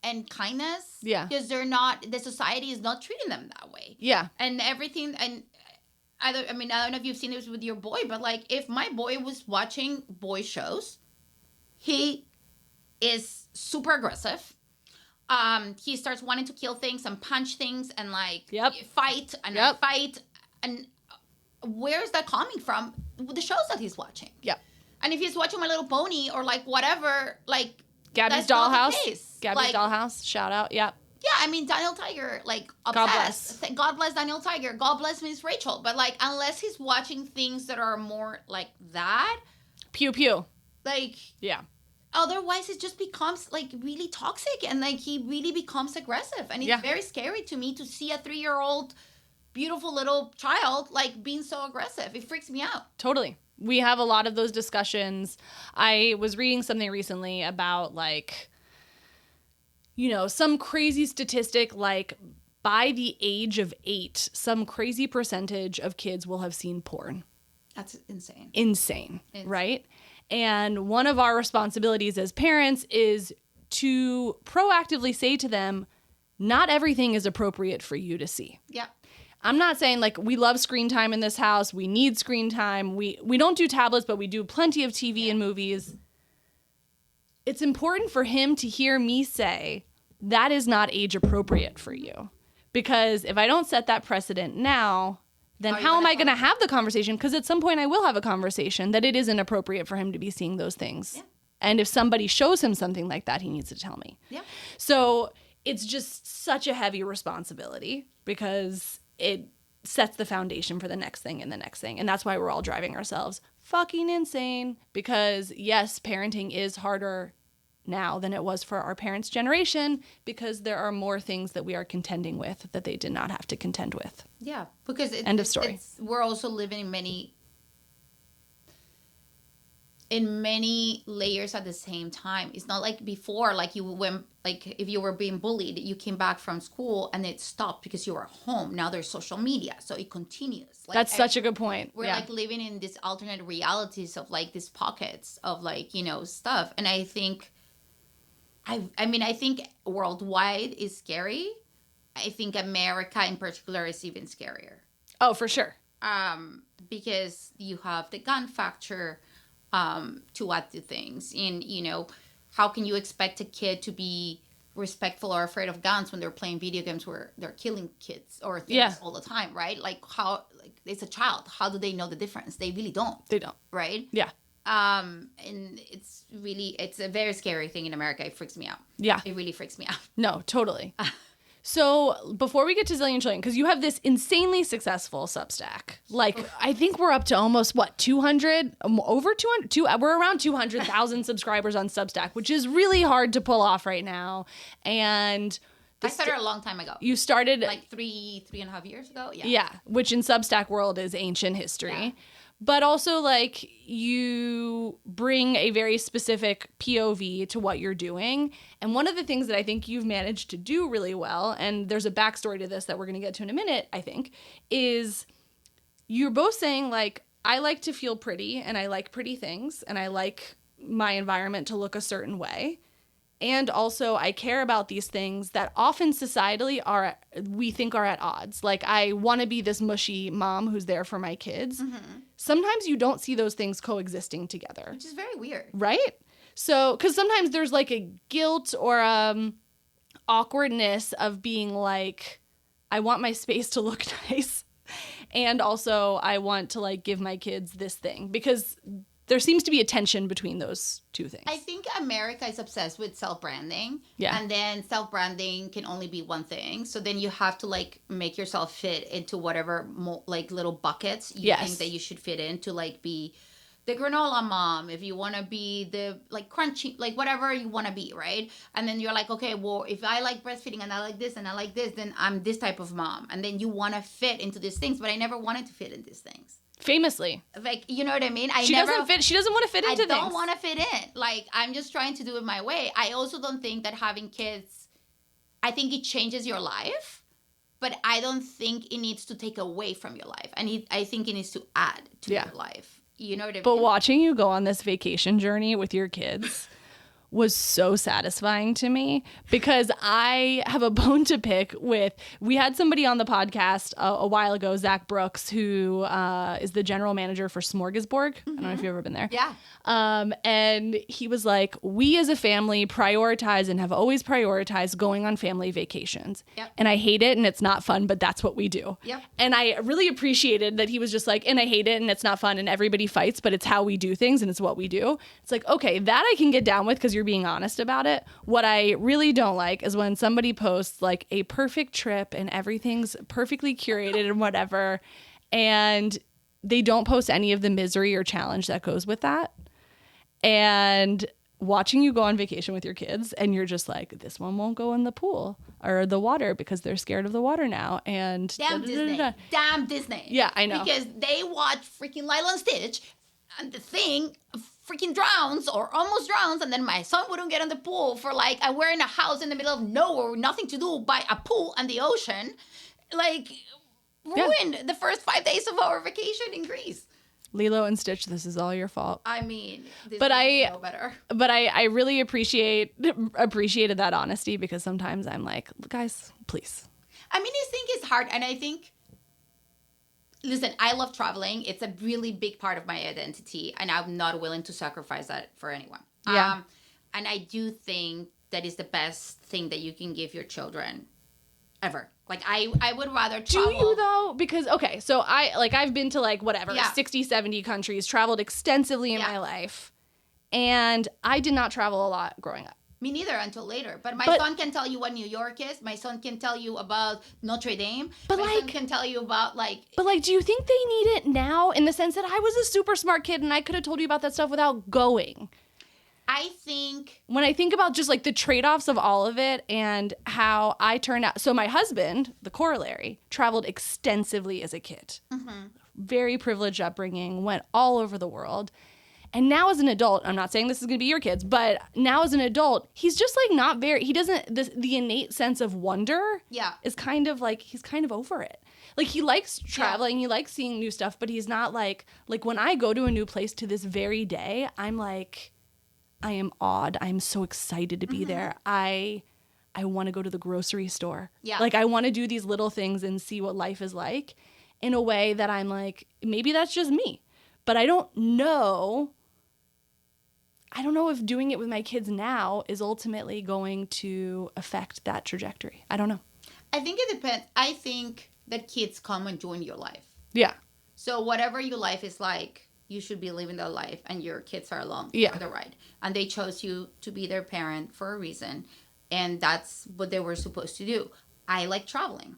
and kindness. Yeah. Because the society is not treating them that way. Yeah. And everything, and I don't know if you've seen this with your boy, but like, if my boy was watching boy shows, he is super aggressive. He starts wanting to kill things and punch things and like fight and fight. And where's that coming from? The shows that he's watching. Yeah. And if he's watching My Little Pony or like whatever, like, Gabby's Dollhouse. Gabby's Dollhouse. Shout out. Yeah. Yeah, I mean, Daniel Tiger, like, obsessed. God bless Daniel Tiger. God bless Miss Rachel. But, like, unless he's watching things that are more like that. Pew pew. Like. Yeah. Otherwise, it just becomes, like, really toxic. And, like, he really becomes aggressive. And it's very scary to me to see a 3-year-old, beautiful little child, like, being so aggressive. It freaks me out. Totally. We have a lot of those discussions. I was reading something recently about, like, some crazy statistic, like, by the age of 8, some crazy percentage of kids will have seen porn. That's insane. Insane, right? And one of our responsibilities as parents is to proactively say to them, not everything is appropriate for you to see. Yeah. I'm not saying, like, we love screen time in this house. We need screen time. We don't do tablets, but we do plenty of TV and movies. It's important for him to hear me say, that is not age appropriate for you. Because if I don't set that precedent now, then how am I going to have the conversation? Because at some point I will have a conversation that it isn't appropriate for him to be seeing those things. Yeah. And if somebody shows him something like that, he needs to tell me. Yeah. So it's just such a heavy responsibility because it sets the foundation for the next thing and the next thing. And that's why we're all driving ourselves fucking insane. Because yes, parenting is harder now than it was for our parents' generation because there are more things that we are contending with that they did not have to contend with. Yeah, because end of story. We're also living in many layers at the same time. It's not like before, like if you were being bullied, you came back from school and it stopped because you were home. Now there's social media, so it continues. Like, that's such a good point. We're like living in these alternate realities of like these pockets of like, stuff. And I think, I think worldwide is scary. I think America in particular is even scarier. Oh, for sure. Because you have the gun factor to add to things. And, how can you expect a kid to be respectful or afraid of guns when they're playing video games where they're killing kids or things all the time, right? Like, it's a child. How do they know the difference? They really don't. They don't. Right? Yeah. And it's a very scary thing in America. It freaks me out. Yeah. It really freaks me out. No, totally. So before we get to Zillion Trillion, because you have this insanely successful Substack, like I think we're up to almost 200, over 200, we're around 200,000 subscribers on Substack, which is really hard to pull off right now. And I started a long time ago. You started like three and a half years ago. Yeah. Yeah. Which in Substack world is ancient history. Yeah. But also, like, you bring a very specific POV to what you're doing. And one of the things that I think you've managed to do really well, and there's a backstory to this that we're going to get to in a minute, I think, is you're both saying, like, I like to feel pretty, and I like pretty things, and I like my environment to look a certain way. And also, I care about these things that often societally we think are at odds. Like, I want to be this mushy mom who's there for my kids. Mm-hmm. Sometimes you don't see those things coexisting together. Which is very weird. Right? So, because sometimes there's like a guilt or awkwardness of being like, I want my space to look nice. And also I want to like give my kids this thing, because there seems to be a tension between those two things. I think America is obsessed with self-branding. Yeah. And then self-branding can only be one thing. So then you have to like make yourself fit into whatever like little buckets you think that you should fit in, to like be the granola mom, if you want to be the like crunchy, like whatever you want to be, right? And then you're like, okay, well, if I like breastfeeding and I like this and I like this, then I'm this type of mom. And then you want to fit into these things, but I never wanted to fit in these things. Famously. Like, you know what I mean? She doesn't want to fit into things. I don't want to fit in. Like, I'm just trying to do it my way. I also don't think that having kids, I think it changes your life, but I don't think it needs to take away from your life. And I think it needs to add to your life. You know what I mean? But watching you go on this vacation journey with your kids was so satisfying to me, because I have a bone to pick with, we had somebody on the podcast a while ago, Zach Brooks, who is the general manager for Smorgasborg. I don't know if you've ever been there. Yeah. And he was like, we as a family prioritize and have always prioritized going on family vacations. Yep. And I hate it and it's not fun, but that's what we do. Yep. And I really appreciated that he was just like, and I hate it and it's not fun and everybody fights, but it's how we do things and it's what we do. It's like, okay, that I can get down with because you're being honest about it. What I really don't like is when somebody posts like a perfect trip and everything's perfectly curated and whatever, and they don't post any of the misery or challenge that goes with that. And watching you go on vacation with your kids and you're just like, this one won't go in the pool or the water because they're scared of the water now. And damn Disney. Damn Disney. Yeah, I know. Because they watch freaking Lilo and Stitch and the thing freaking drowns or almost drowns, and then my son wouldn't get in the pool for like, and we're in a house in the middle of nowhere, nothing to do by a pool and the ocean. Like, ruined the first 5 days of our vacation in Greece. Lilo and Stitch, this is all your fault. I mean, this but is no better. But I really appreciated that honesty, because sometimes I'm like, guys, please. I mean, I think it's hard, and I think, listen, I love traveling. It's a really big part of my identity, and I'm not willing to sacrifice that for anyone. Yeah. And I do think that is the best thing that you can give your children ever. Like, I would rather travel. Do you, though? Because, okay, so I've been to, like, whatever, 60, 70 countries, traveled extensively in my life, and I did not travel a lot growing up. Me neither, until later. But my son can tell you what New York is. My son can tell you about Notre Dame. But my son can tell you about, like... But, like, do you think they need it now, in the sense that I was a super smart kid and I could have told you about that stuff without going? I think... When I think about just, like, the trade-offs of all of it and how I turned out... So my husband, the corollary, traveled extensively as a kid. Mm-hmm. Very privileged upbringing, went all over the world. And now as an adult, I'm not saying this is going to be your kids, but now as an adult, he's just, like, not very... He doesn't... The innate sense of wonder is kind of, like... He's kind of over it. Like, he likes traveling, he likes seeing new stuff, but he's not, like... Like, when I go to a new place to this very day, I'm, like... I am awed. I'm so excited to be there. I want to go to the grocery store. Yeah. Like, I want to do these little things and see what life is like in a way that I'm like, maybe that's just me. But I don't know if doing it with my kids now is ultimately going to affect that trajectory. I don't know. I think it depends. I think that kids come and join your life. Yeah. So whatever your life is like, you should be living their life, and your kids are along for the ride. And they chose you to be their parent for a reason, and that's what they were supposed to do. I like traveling.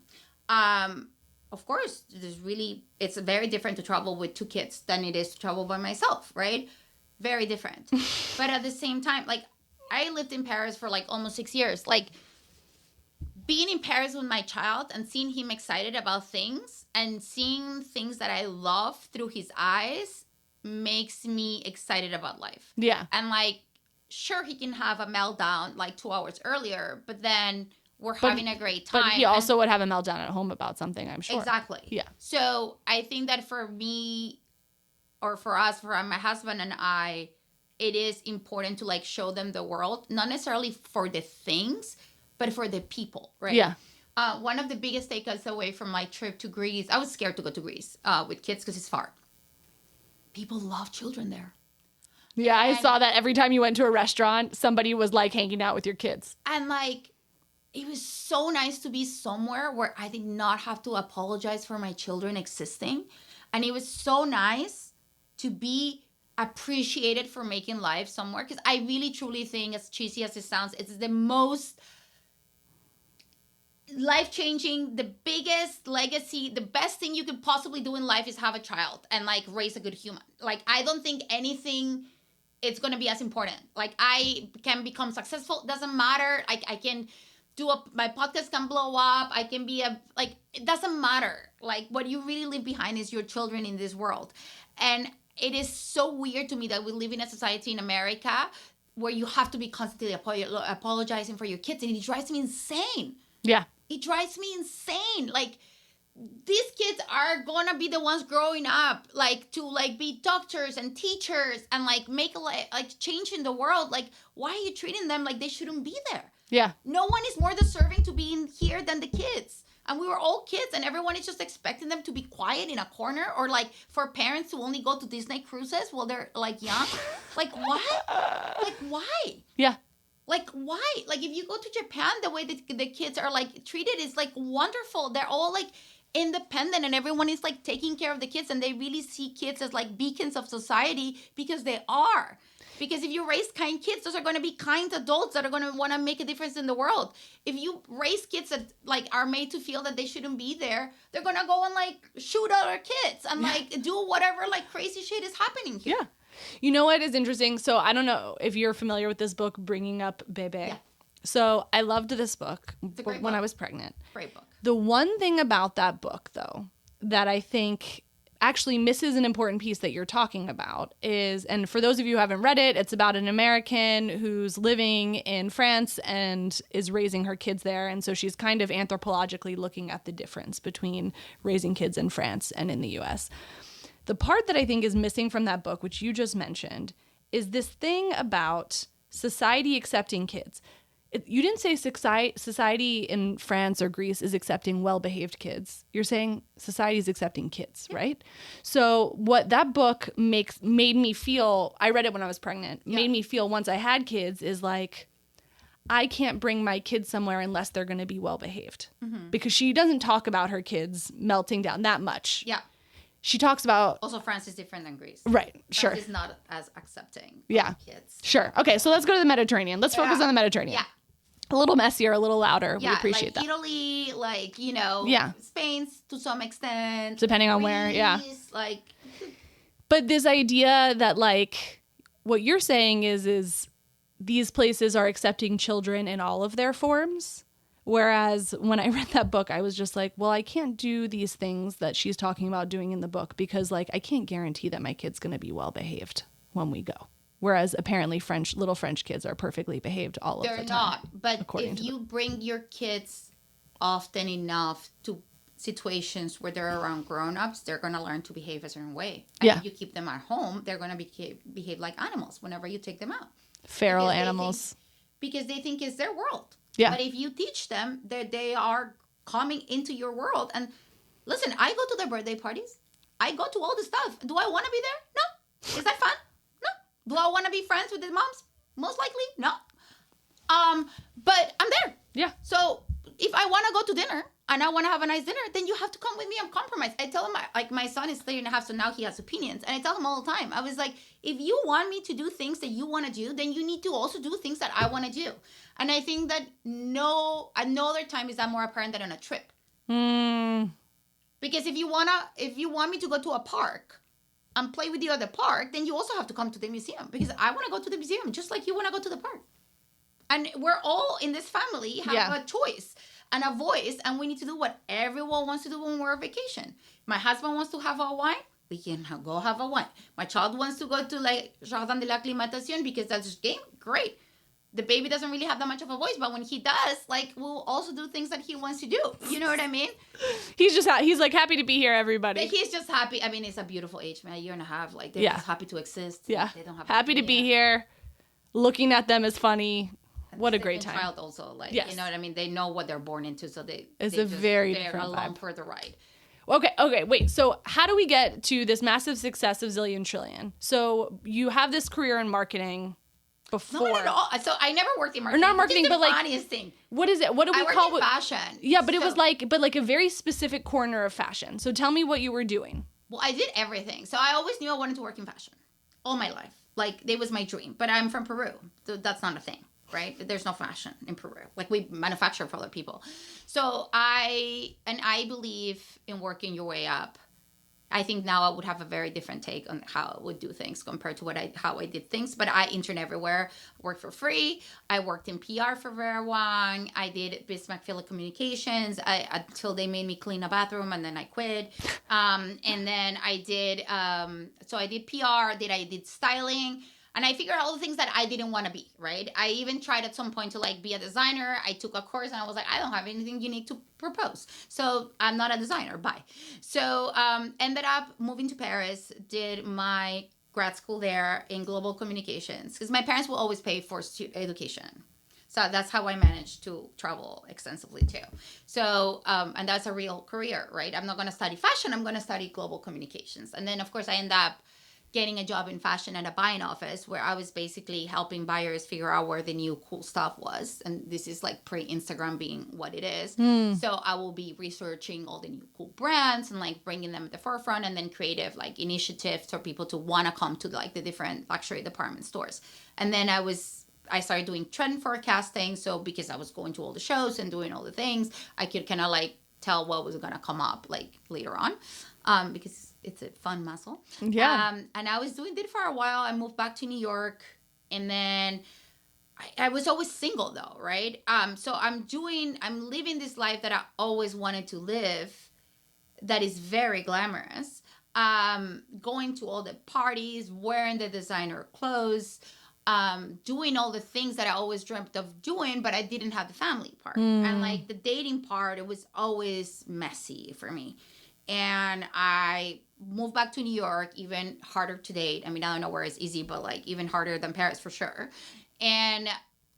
Of course, it's very different to travel with two kids than it is to travel by myself, right? Very different. But at the same time, like, I lived in Paris for like almost 6 years. Like, being in Paris with my child and seeing him excited about things and seeing things that I love through his eyes makes me excited about life. Yeah. And, like, sure, he can have a meltdown like 2 hours earlier, but then we're having a great time. But he also would have a meltdown at home about something, I'm sure. Exactly. Yeah. So I think that for me, or for us, for my husband and I, it is important to, like, show them the world, not necessarily for the things, but for the people, right? Yeah. One of the biggest takeaways away from my trip to Greece, I was scared to go to Greece with kids because it's far. People love children there. Yeah, I saw that every time you went to a restaurant, somebody was, like, hanging out with your kids. And, like, it was so nice to be somewhere where I did not have to apologize for my children existing. And it was so nice to be appreciated for making life somewhere. Because I really, truly think, as cheesy as it sounds, it's the most life-changing, the biggest legacy, the best thing you could possibly do in life is have a child and like raise a good human. Like, I don't think anything it's going to be as important. Like, I can become successful. Doesn't matter. Like, I can my podcast can blow up. I can be it doesn't matter. Like, what you really leave behind is your children in this world. And it is so weird to me that we live in a society in America where you have to be constantly apologizing for your kids. And it drives me insane. Yeah. It drives me insane. Like, these kids are gonna be the ones growing up, like, to like be doctors and teachers and like make a change in the world. Like, why are you treating them like they shouldn't be there? Yeah. No one is more deserving to be in here than the kids. And we were all kids, and everyone is just expecting them to be quiet in a corner, or like for parents to only go to Disney cruises while they're like young. Like, what? Like, why? Yeah. Like, why? Like, if you go to Japan, the way that the kids are like treated is like wonderful. They're all like independent, and everyone is like taking care of the kids, and they really see kids as like beacons of society, because they are. Because if you raise kind kids, those are going to be kind adults that are going to want to make a difference in the world. If you raise kids that like are made to feel that they shouldn't be there, they're going to go and like shoot other kids and like do whatever like crazy shit is happening here. Yeah. You know what is interesting? So I don't know if you're familiar with this book, Bringing Up Bebe. Yeah. So I loved this book when book. I was pregnant. Great book. The one thing about that book, though, that I think actually misses an important piece that you're talking about is, and for those of you who haven't read it, it's about an American who's living in France and is raising her kids there. And so she's kind of anthropologically looking at the difference between raising kids in France and in the US. The part that I think is missing from that book, which you just mentioned, is this thing about society accepting kids. You didn't say society in France or Greece is accepting well-behaved kids. You're saying society is accepting kids, right? So what that book made me feel, I read it when I was pregnant, made me feel once I had kids is like, I can't bring my kids somewhere unless they're going to be well-behaved. Mm-hmm. Because she doesn't talk about her kids melting down that much. Yeah. She talks about... Also, France is different than Greece. Right, sure. France is not as accepting of kids. Sure. Okay, so let's go to the Mediterranean. Let's focus on the Mediterranean. Yeah. A little messier, a little louder. We appreciate like that. Italy, like, you know, Spain to some extent. Depending on Greece, where, like... But this idea that, like, what you're saying is these places are accepting children in all of their forms. Whereas when I read that book, I was just like, well, I can't do these things that she's talking about doing in the book because, like, I can't guarantee that my kid's going to be well behaved when we go. Whereas apparently little French kids are perfectly behaved all of the time. They're not. But if you bring your kids often enough to situations where they're around grown-ups, they're going to learn to behave a certain way. And if you keep them at home, they're going to behave like animals whenever you take them out. Feral animals. Because they think it's their world. Yeah. But if you teach them that they are coming into your world, and listen, I go to their birthday parties. I go to all the stuff. Do I want to be there? No. Is that fun? No. Do I want to be friends with the moms? Most likely, no. But I'm there. Yeah. So if I want to go to dinner and I want to have a nice dinner, then you have to come with me and compromise. I tell him, like, my son is 3.5, so now he has opinions. And I tell him all the time, I was like, if you want me to do things that you want to do, then you need to also do things that I want to do. And I think that no other time is that more apparent than on a trip. Because if you want me to go to a park and play with you at the park, then you also have to come to the museum. Because I want to go to the museum just like you want to go to the park. And we're all in this family have a choice and a voice, and we need to do what everyone wants to do when we're on vacation. My husband wants to have a wine, we can go have a wine. My child wants to go to like Jardin de l'Acclimatation because that's his game, great. The baby doesn't really have that much of a voice, but when he does, like, we'll also do things that he wants to do. You know what I mean? He's like happy to be here, everybody. But he's just happy. I mean, it's a beautiful age, man. A year and a half. Like, they're just happy to exist. Yeah. They don't have happy to be here. Looking at them is funny. What a great time. Child also, like, you know what I mean? They know what they're born into, so it's a very different along vibe. for the ride. Okay, wait. So how do we get to this massive success of Zillion Trillion? So you have this career in marketing before. Not at all. So I never worked in marketing. Or not marketing, which is but the like funniest thing. What is it? What do we I call worked in fashion. Yeah, but it So- was like a very specific corner of fashion. So tell me what you were doing. Well, I did everything. So I always knew I wanted to work in fashion all my life. Like, it was my dream. But I'm from Peru. So that's not a thing, right? There's no fashion in Peru. Like, we manufacture for other people. So I believe in working your way up. I think now I would have a very different take on how I would do things compared to how I did things. But I interned everywhere, worked for free. I worked in PR for very long. I did Bismarck Communications until they made me clean a bathroom, and then I quit. And then I did so I did PR. I did styling. And I figured out all the things that I didn't want to be, right? I even tried at some point to like be a designer. I took a course and I was like, I don't have anything unique to propose. So I'm not a designer, bye. So ended up moving to Paris, did my grad school there in global communications. Because my parents will always pay for education. So that's how I managed to travel extensively too. So, and that's a real career, right? I'm not going to study fashion. I'm going to study global communications. And then of course I end up getting a job in fashion at a buying office where I was basically helping buyers figure out where the new cool stuff was. And this is like pre-Instagram being what it is. So I will be researching all the new cool brands and like bringing them at the forefront, and then creative like initiatives for people to want to come to like the different luxury department stores. And then I started doing trend forecasting. So because I was going to all the shows and doing all the things, I could kind of like tell what was going to come up like later on. Because it's a fun muscle. Yeah. And I was doing it for a while. I moved back to New York, and then I was always single though, right? So I'm living this life that I always wanted to live, that is very glamorous. Going to all the parties, wearing the designer clothes, doing all the things that I always dreamt of doing, but I didn't have the family part. And like the dating part, it was always messy for me. And I moved back to New York, even harder to date. I mean, I don't know where it's easy, but like even harder than Paris for sure. And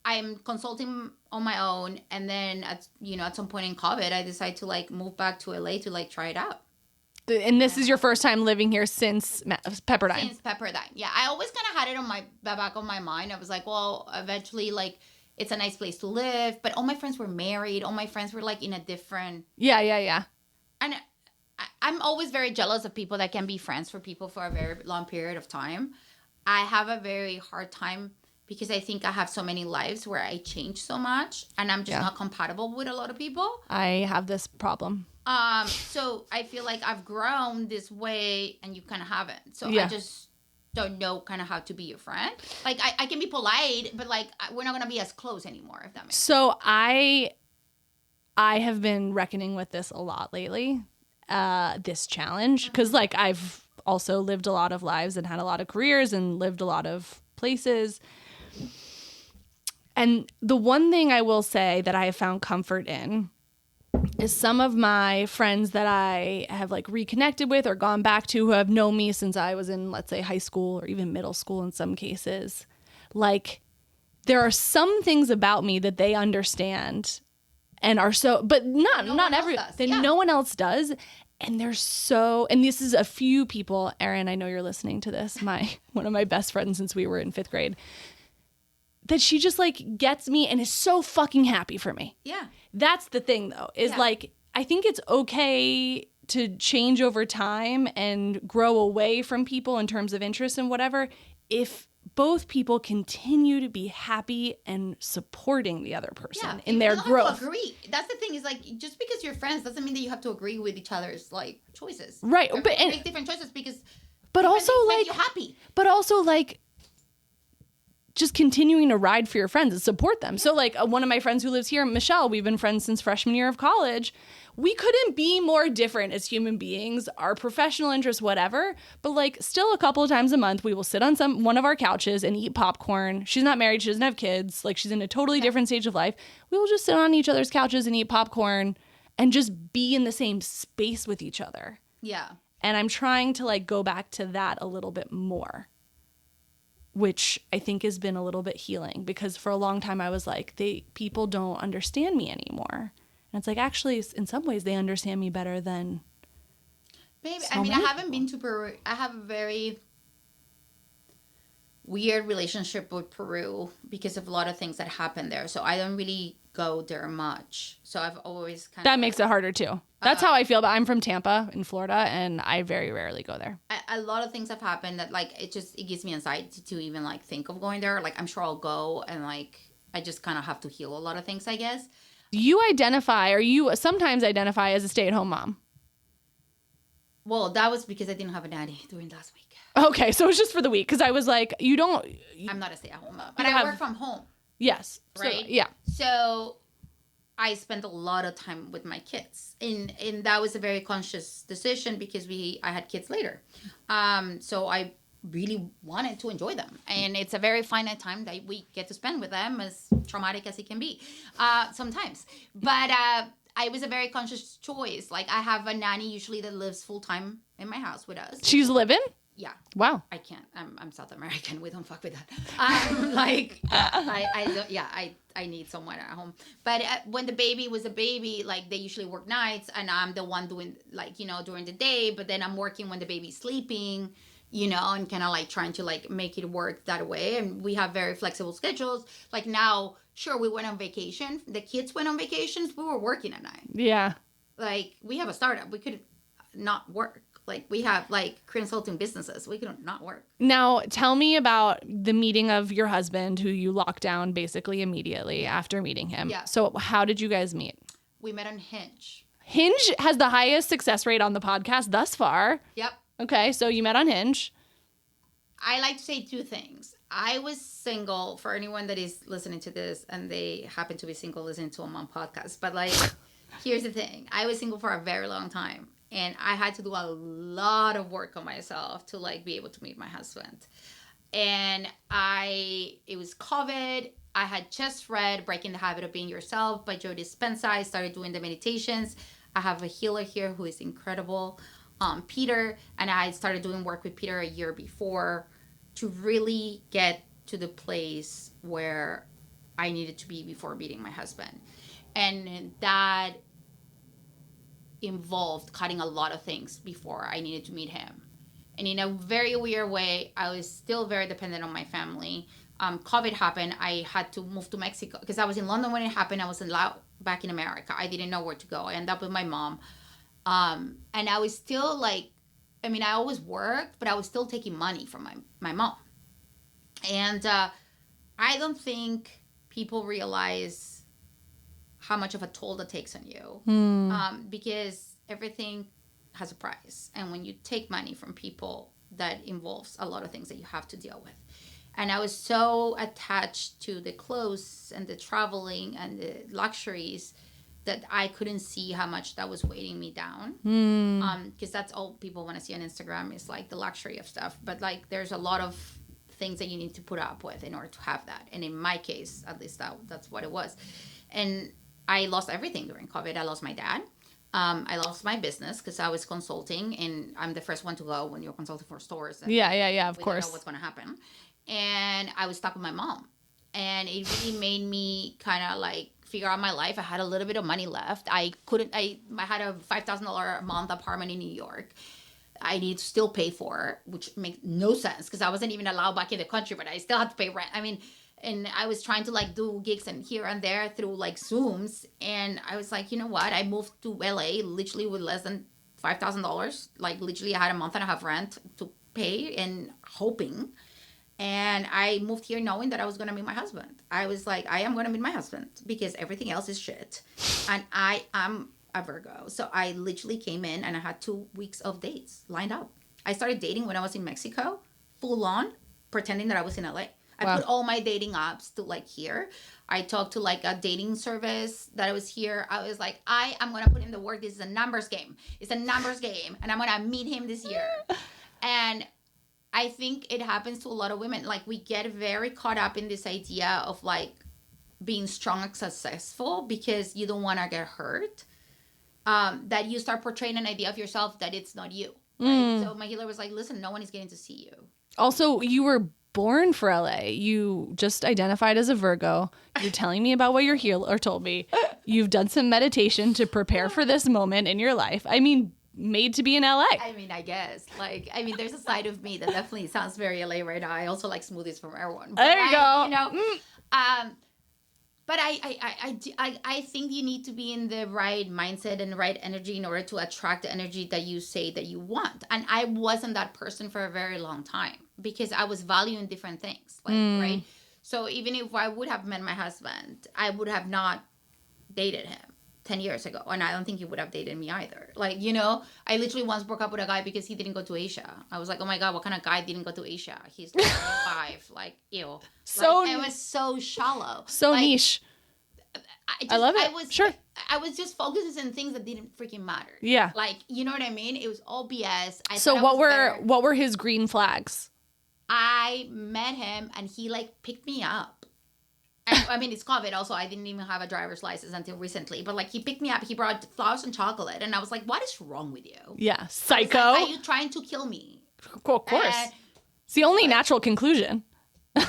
I'm consulting on my own. And then at some point in COVID, I decided to like move back to LA to like try it out. And this is your first time living here since Pepperdine. Since Pepperdine. Yeah. I always kind of had it on the back of my mind. I was like, well, eventually like it's a nice place to live. But all my friends were married. All my friends were like in a different. Yeah. And I'm always very jealous of people that can be friends for people for a very long period of time. I have a very hard time because I think I have so many lives where I change so much, and I'm just not compatible with a lot of people. I have this problem. So I feel like I've grown this way and you kind of haven't. So I just don't know kind of how to be your friend. Like I can be polite, but like we're not going to be as close anymore, if that makes sense. So I have been reckoning with this a lot lately. This challenge, because like I've also lived a lot of lives and had a lot of careers and lived a lot of places. And the one thing I will say that I have found comfort in is some of my friends that I have like reconnected with or gone back to who have known me since I was in, let's say, high school or even middle school in some cases. Like there are some things about me that they understand and are so, but not no one else does. And they're so, and this is a few people, Erin, I know you're listening to this, one of my best friends since we were in 5th grade, that she just like gets me and is so fucking happy for me. Yeah. That's the thing though, is like, I think it's okay to change over time and grow away from people in terms of interest and whatever, if both people continue to be happy and supporting the other person in their growth. Have to agree. That's the thing, is like, just because you're friends doesn't mean that you have to agree with each other's like choices. Right. But make different choices but also like you're happy. But also like just continuing to ride for your friends and support them. So like one of my friends who lives here, Michelle, we've been friends since freshman year of college. We couldn't be more different as human beings, our professional interests, whatever. But like still a couple of times a month, we will sit on one of our couches and eat popcorn. She's not married. She doesn't have kids. Like she's in a totally different stage of life. We will just sit on each other's couches and eat popcorn and just be in the same space with each other. Yeah. And I'm trying to like go back to that a little bit more, which I think has been a little bit healing, because for a long time I was like, people don't understand me anymore. And it's like, actually, in some ways, they understand me better than maybe. So I many haven't people. been to Peru. I have a very weird relationship with Peru because of a lot of things that happened there. So I don't really go there much. So I've always kind of... That makes it harder too. That's how I feel, but I'm from Tampa in Florida and I very rarely go there. A lot of things have happened that like it gives me anxiety to even like think of going there. Like I'm sure I'll go and like I just kind of have to heal a lot of things, I guess. You sometimes identify as a stay-at-home mom. Well, that was because I didn't have a nanny during last week. Okay, so it's just for the week because I was like, I'm not a stay-at-home mom, but I work from home. Yes. Right? So, yeah. So I spent a lot of time with my kids. And that was a very conscious decision because I had kids later. So I really wanted to enjoy them. And it's a very finite time that we get to spend with them, as traumatic as it can be sometimes. But it was a very conscious choice. Like I have a nanny usually that lives full-time in my house with us. She's living? Yeah. Wow. I can't. I'm South American. We don't fuck with that. Like, I need someone at home. But when the baby was a baby, like they usually work nights and I'm the one doing like, during the day, but then I'm working when the baby's sleeping, and kind of like trying to like make it work that way. And we have very flexible schedules. Like now, sure, we went on vacation. The kids went on vacations. We were working at night. Yeah. Like we have a startup. We could not work. Like, we have, like, consulting businesses. We can not work. Now, tell me about the meeting of your husband, who you locked down basically immediately after meeting him. Yeah. So how did you guys meet? We met on Hinge. Hinge has the highest success rate on the podcast thus far. Yep. Okay, so you met on Hinge. I like to say two things. I was single, for anyone that is listening to this, and they happen to be single listening to a mom podcast. But, like, here's the thing. I was single for a very long time. And I had to do a lot of work on myself to like be able to meet my husband. And it was COVID. I had just read Breaking the Habit of Being Yourself by Joe Dispenza. I started doing the meditations. I have a healer here who is incredible, Peter. And I started doing work with Peter a year before to really get to the place where I needed to be before meeting my husband. And that involved cutting a lot of things before I needed to meet him. And in a very weird way, I was still very dependent on my family. COVID happened. I had to move to Mexico because I was in London when it happened. I was back in America. I didn't know where to go. I ended up with my mom. And I was still like, I always worked, but I was still taking money from my mom. And I don't think people realize how much of a toll that takes on you. Because everything has a price. And when you take money from people, that involves a lot of things that you have to deal with. And I was so attached to the clothes and the traveling and the luxuries that I couldn't see how much that was weighing me down. Because that's all people want to see on Instagram is like the luxury of stuff. But like there's a lot of things that you need to put up with in order to have that. And in my case, at least that's what it was. And I lost everything during COVID. I lost my dad. I lost my business because I was consulting, and I'm the first one to go when you're consulting for stores. And yeah, of we course. don't know what's going to happen. And I was stuck with my mom. And it really made me kind of like figure out my life. I had a little bit of money left. I had a $5,000 a month apartment in New York. I need to still pay for, which makes no sense because I wasn't even allowed back in the country, but I still had to pay rent. And I was trying to like do gigs and here and there through like Zooms. And I was like, you know what? I moved to LA literally with less than $5,000. Like literally I had a month and a half rent to pay and hoping. And I moved here knowing that I was going to meet my husband. I was like, I am going to meet my husband because everything else is shit. And I am a Virgo. So I literally came in and I had 2 weeks of dates lined up. I started dating when I was in Mexico, full on, pretending that I was in LA. I put all my dating apps to like here. I talked to like a dating service that I was here. I was like, I am going to put in the work. This is a numbers game. It's a numbers game. And I'm going to meet him this year. And I think it happens to a lot of women. Like we get very caught up in this idea of like being strong and successful because you don't want to get hurt. That you start portraying an idea of yourself that it's not you. Right? So my healer was like, listen, no one is getting to see you. Also, you were born for LA. You just identified as a Virgo. You're telling me about what your healer told me. You've done some meditation to prepare for this moment in your life. made to be in LA. I mean, I guess. Like, I mean, there's a side of me that definitely sounds very LA right now. I also like smoothies from everyone. But There you go. You know, but I think you need to be in the right mindset and the right energy in order to attract the energy that you say that you want. And I wasn't that person for a very long time because I was valuing different things, like, right? So even if I would have met my husband, I would have not dated him 10 years ago. And I don't think he would have dated me either. Like, you know, I literally once broke up with a guy because he didn't go to Asia. I was like, oh my God, what kind of guy didn't go to Asia? He's 25. Like, ew. So like, it was so shallow. So like, niche. I love it. I was just focusing on things that didn't freaking matter. Yeah. Like, you know what I mean? It was all BS. So what were his green flags? I met him and he like picked me up. And, I mean, it's COVID also. I didn't even have a driver's license until recently. But like he picked me up. He brought flowers and chocolate. And I was like, what is wrong with you? Yeah. Psycho. Like, are you trying to kill me? Of course. It's the only natural conclusion.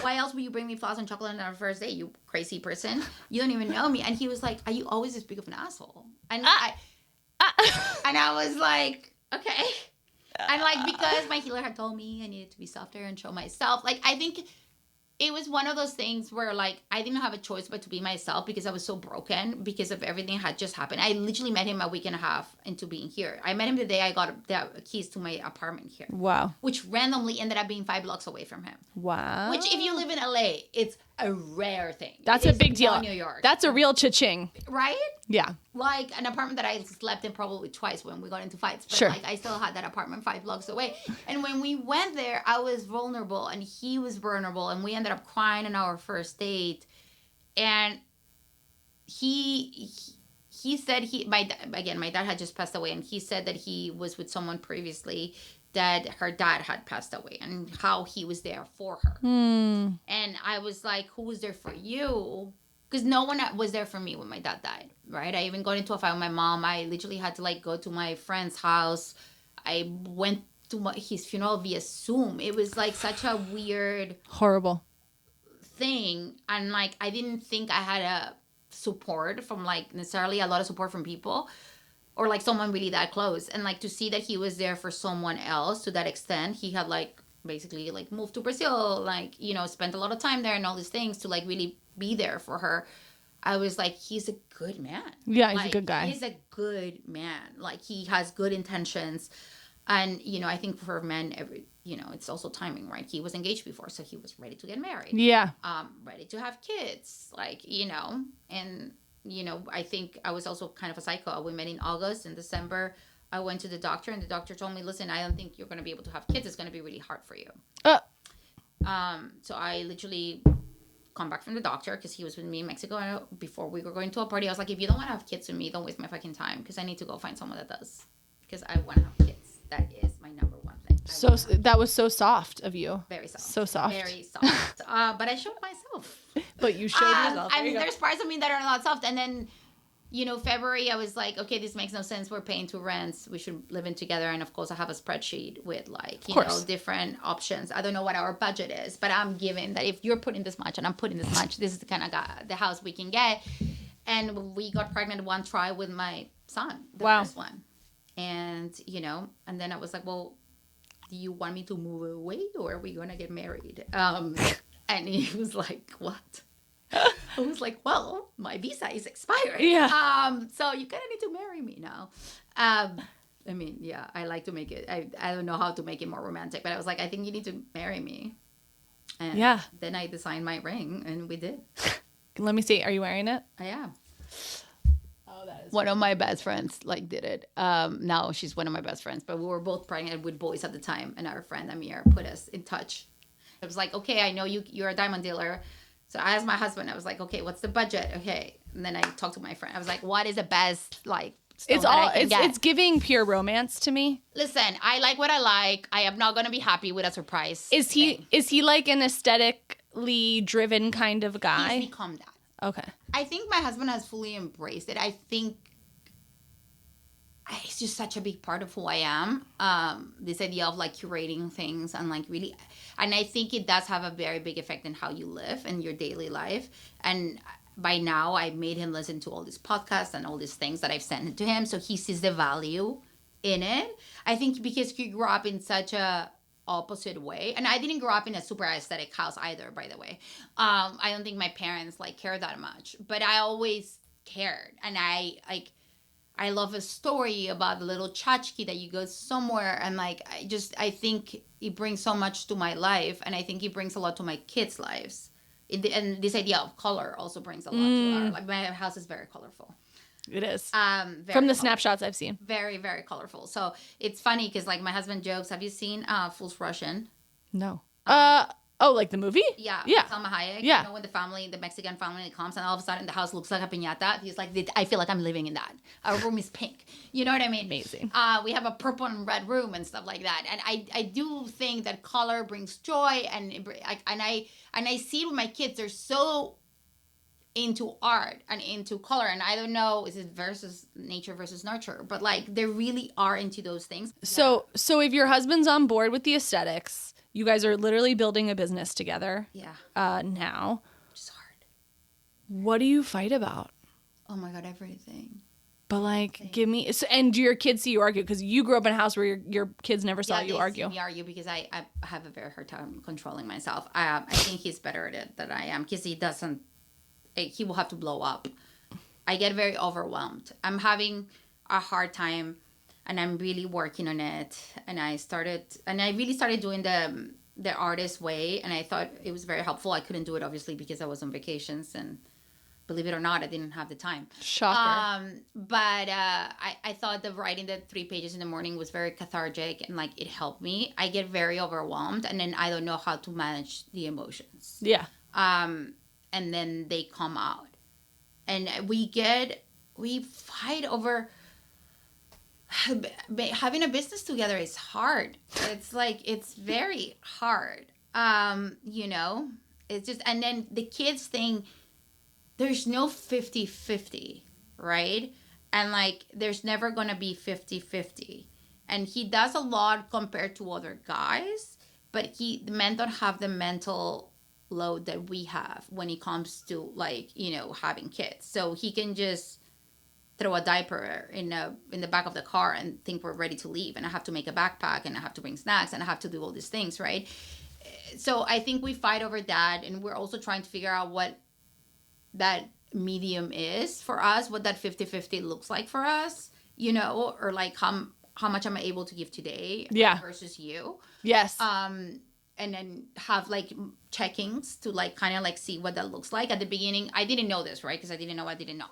Why else would you bring me flowers and chocolate on our first date, you crazy person? You don't even know me. And he was like, are you always this big of an asshole? And and I was like, okay. And like, because my healer had told me I needed to be softer and show myself. Like, I think it was one of those things where like, I didn't have a choice but to be myself because I was so broken because of everything had just happened. I literally met him a week and a half into being here. I met him the day I got the keys to my apartment here. Wow. Which randomly ended up being 5 blocks away from him. Wow. Which if you live in LA, it's a rare thing. That's a big deal. In New York. That's a real cha-ching. Right? Yeah. Like an apartment that I slept in probably twice when we got into fights. But sure. like I still had that apartment 5 blocks away. And when we went there, I was vulnerable and he was vulnerable. And we ended up crying on our first date. And he said my dad had just passed away. And he said that he was with someone previously that her dad had passed away and how he was there for her. And I was like, who was there for you? Because no one was there for me when my dad died, right? I even got into a fight with my mom. I literally had to like go to my friend's house. I went to his funeral via Zoom. It was like such a weird, horrible thing. And like, I didn't think I had a support from like necessarily a lot of support from people or like someone really that close. And like to see that he was there for someone else to that extent, he had like basically like moved to Brazil, like, you know, spent a lot of time there and all these things to like really be there for her. I was like, he's a good man. Yeah, he's like, a good guy. He's a good man. Like he has good intentions. And, you know, I think for men, it's also timing, right? He was engaged before, so he was ready to get married. Yeah. Ready to have kids, like, you know, and, you know, I think I was also kind of a psycho. We met in August. In December, I went to the doctor and the doctor told me, listen, I don't think you're going to be able to have kids. It's going to be really hard for you. So I literally come back from the doctor because he was with me in Mexico before we were going to a party. I was like, if you don't want to have kids with me, don't waste my fucking time because I need to go find someone that does because I want to have kids. That is my number one thing. So that was so soft of you. Very soft. So soft. Very soft. But I showed myself. But you showed yourself. I mean, there's parts of me that are not soft. And then, you know, February, I was like, okay, this makes no sense. We're paying 2 rents. We should live in together. And of course, I have a spreadsheet with like, you know, different options. I don't know what our budget is, but I'm giving that if you're putting this much and I'm putting this much, this is the kind of the house we can get. And we got pregnant one try with my son, the first one. And, you know, and then I was like, well, do you want me to move away or are we going to get married? And he was like, what? I was like, well, my visa is expiring. Yeah. So you kind of need to marry me now. I mean, yeah, I like to make it. I don't know how to make it more romantic, but I was like, I think you need to marry me. And then I designed my ring and we did. Let me see. Are you wearing it? I am. Oh, that is one of my best friends like did it. Now she's one of my best friends, but we were both pregnant with boys at the time, and our friend Amir put us in touch. It was like, okay, I know you're a diamond dealer. So I asked my husband, I was like, okay, what's the budget? Okay. And then I talked to my friend. I was like, what is the best like it's giving pure romance to me. Listen, I like what I like. I am not gonna be happy with a surprise. Is he like an aesthetically driven kind of guy? He's become that. Okay. I think my husband has fully embraced it. I think it's just such a big part of who I am. This idea of like curating things and like really, and I think it does have a very big effect in how you live and your daily life. And by now I made him listen to all these podcasts and all these things that I've sent to him. So he sees the value in it. I think because you grew up in such a opposite way, and I didn't grow up in a super aesthetic house either, by the way. I don't think my parents like care that much, but I always cared, and I love a story about the little tchotchke that you go somewhere, and like I think it brings so much to my life, and I think it brings a lot to my kids' lives. And this idea of color also brings a lot to our, like, my house is very colorful. It is. Very From the colorful. snapshots I've seen. Very, very colorful. So it's funny because like my husband jokes, have you seen Fools Russian? No. Oh, like the movie? Yeah. Yeah. Salma Hayek. Yeah. You know, when the Mexican family comes and all of a sudden the house looks like a piñata. He's like, I feel like I'm living in that. Our room is pink. You know what I mean? Amazing. We have a purple and red room and stuff like that. And I do think that color brings joy, and I see it with my kids. They're so into art and into color, and I don't know, is it versus nature versus nurture, but like they really are into those things. So if your husband's on board with the aesthetics, you guys are literally building a business together. Yeah. Now. It's hard. What do you fight about? Oh my God, everything. But like, give me. And do your kids see you argue? Because you grew up in a house where your kids never saw you argue. See me argue because I have a very hard time controlling myself. I think he's better at it than I am because he doesn't. He will have to blow up. I get very overwhelmed. I'm having a hard time, and I'm really working on it. And I really started doing the artist way, and I thought it was very helpful. I couldn't do it obviously because I was on vacations, and believe it or not, I didn't have the time. Shocker. But I thought the writing the 3 pages in the morning was very cathartic, and like it helped me. I get very overwhelmed, and then I don't know how to manage the emotions. Yeah. And then they come out, and we fight over having a business together is hard. It's like, it's very hard. You know, it's just, and then the kids think there's no 50-50, right? And like, there's never going to be 50-50. And he does a lot compared to other guys, but the men don't have the mental load that we have when it comes to like, you know, having kids. So he can just throw a diaper in the back of the car and think we're ready to leave, and I have to make a backpack, and I have to bring snacks, and I have to do all these things, right? So I think we fight over that, and we're also trying to figure out what that medium is for us, what that 50-50 looks like for us, you know, or like how much am I able to give today versus you. Yes. And then have like check-ins to like kind of like see what that looks like. At the beginning, I didn't know this, right? Because I didn't know.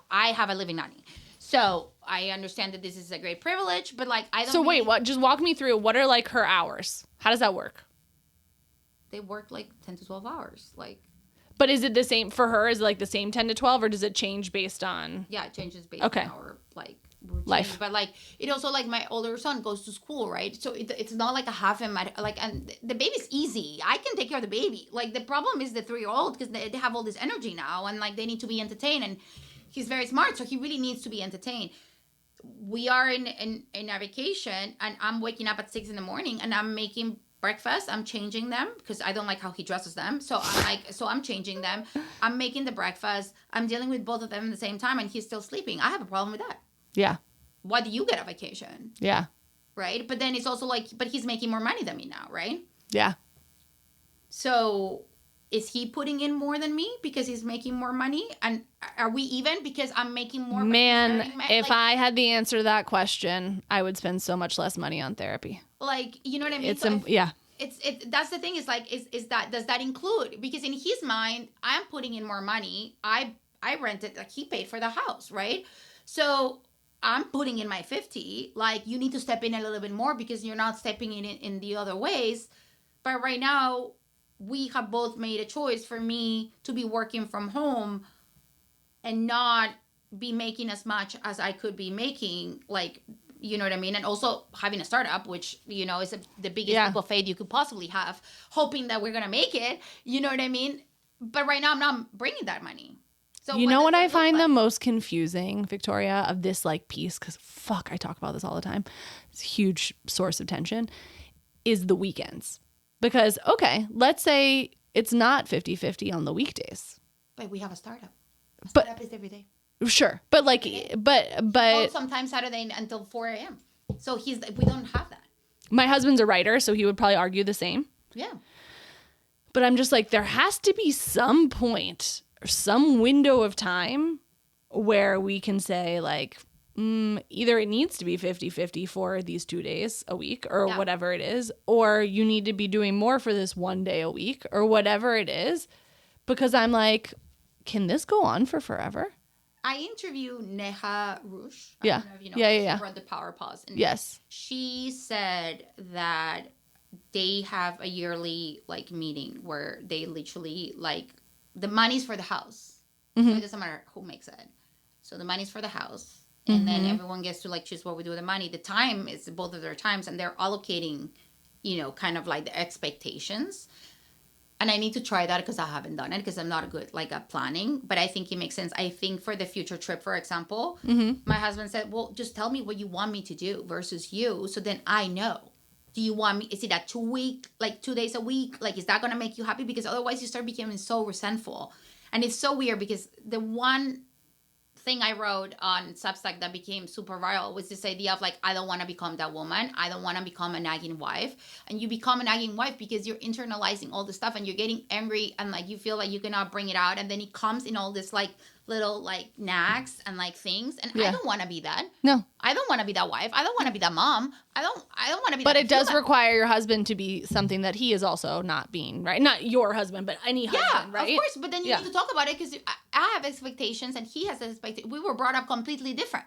I have a living nanny. So I understand that this is a great privilege, but like I don't. So wait, what? Just walk me through. What are like her hours? How does that work? They work like 10 to 12 hours. Like. But is it the same for her? Is it like the same 10 to 12, or does it change based on? Yeah, it changes based on our like routine. Life. But like it also, like my older son goes to school, right? So it's not like a half and like, and the baby's easy. I can take care of the baby. Like the problem is the 3-year-old, because they have all this energy now, and like they need to be entertained, and he's very smart, so he really needs to be entertained. We are in a vacation, and I'm waking up at 6 a.m, and I'm making breakfast. I'm changing them because I don't like how he dresses them. So I'm changing them. I'm making the breakfast. I'm dealing with both of them at the same time, and he's still sleeping. I have a problem with that. Yeah. Why do you get a vacation? Yeah. Right? But then it's also like, but he's making more money than me now, right? Yeah. So is he putting in more than me because he's making more money? And are we even because I'm making more? Man, if I had the answer to that question, I would spend so much less money on therapy. Like, you know what I mean? It's that's the thing, is like, is that, does that include, because in his mind, I'm putting in more money. I rented, like he paid for the house, right? So I'm putting in my 50, like you need to step in a little bit more because you're not stepping in the other ways. But right now we have both made a choice for me to be working from home and not be making as much as I could be making, like, you know what I mean? And also having a startup, which, you know, is the biggest leap of faith you could possibly have, hoping that we're going to make it, you know what I mean? But right now I'm not bringing that money. So you know what I find the most confusing, Victoria, of this like piece, because fuck, I talk about this all the time, it's a huge source of tension, is the weekends. Because, okay, let's say it's not 50-50 on the weekdays. But we have a startup. But startup is every day. Sure. But like, but sometimes Saturday until 4 a.m. So we don't have that. My husband's a writer, so he would probably argue the same. Yeah. But I'm just like, there has to be some point or some window of time where we can say like, either it needs to be 50-50 for these 2 days a week or whatever it is, or you need to be doing more for this 1 day a week or whatever it is. Because I'm like, can this go on for forever? I interviewed Neha Rush. Yeah. I don't know if you know Yeah. She wrote the Power Pause. And yes. She said that they have a yearly like meeting where they literally like the money's for the house. So it doesn't matter who makes it. So the money's for the house. And then everyone gets to like choose what we do with the money. The time is both of their times, and they're allocating, kind of like the expectations. And I need to try that because I haven't done it because I'm not good like at planning. But I think it makes sense. I think for the future trip, for example, my husband said, well, just tell me what you want me to do versus you. So then I know. Do you want me? Is it a 2 week, like 2 days a week? Like, is that going to make you happy? Because otherwise you start becoming so resentful. And it's so weird because the one thing I wrote on Substack that became super viral was this idea of like, I don't want to become that woman. I don't want to become a nagging wife. And you become a nagging wife because you're internalizing all this stuff and you're getting angry and like you feel like you cannot bring it out. And then it comes in all this like little like nags and like things. And I don't want to be that. No. I don't want to be that wife. I don't want to be that mom. I don't want to be but that. But it does require your husband to be something that he is also not being, right? Not your husband, but any husband, right? Yeah, of course. But then you need to talk about it because I have expectations and he has expectations. We were brought up completely different,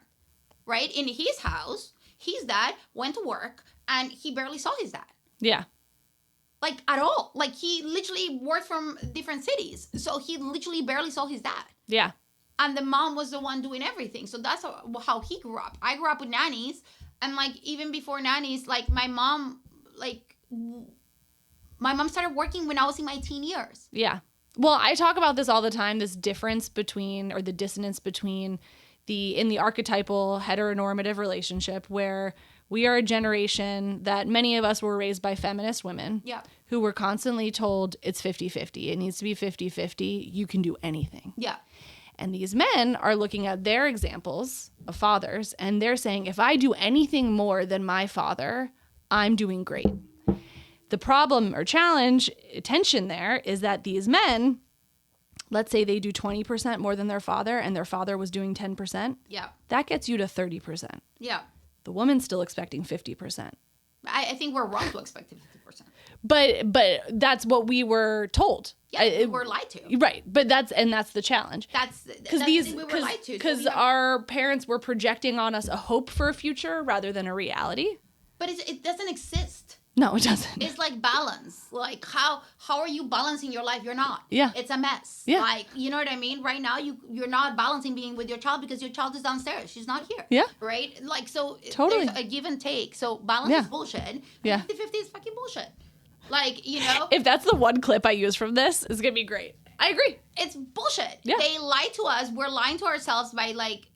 right? In his house, his dad went to work and he barely saw his dad. Yeah. Like at all. Like he literally worked from different cities. So he literally barely saw his dad. Yeah. And the mom was the one doing everything. So that's how he grew up. I grew up with nannies. And like even before nannies, like my mom started working when I was in my teen years. Yeah. Well, I talk about this all the time, this difference between, or the dissonance between in the archetypal heteronormative relationship where we are a generation that many of us were raised by feminist women who were constantly told it's 50-50. It needs to be 50-50. You can do anything. Yeah. And these men are looking at their examples of fathers and they're saying, if I do anything more than my father, I'm doing great. The problem or challenge, tension there is that these men, let's say they do 20% more than their father and their father was doing 10%. Yeah. That gets you to 30%. Yeah. The woman's still expecting 50%. I think we're wrong to expect 50%. But that's what we were told. Yeah, we were lied to. Right, but that's the challenge. That's we were lied to. Because our parents were projecting on us a hope for a future rather than a reality. But it doesn't exist. No, it doesn't. It's like balance. Like how are you balancing your life? You're not. Yeah. It's a mess. Yeah. Like, you know what I mean? Right now you're not balancing being with your child because your child is downstairs. She's not here. Yeah. Right? Like so totally. There's a give and take. So balance is bullshit. Yeah. 50-50 is fucking bullshit. Like, if that's the one clip I use from this, it's gonna be great. I agree. It's bullshit. Yeah. They lie to us. We're lying to ourselves by like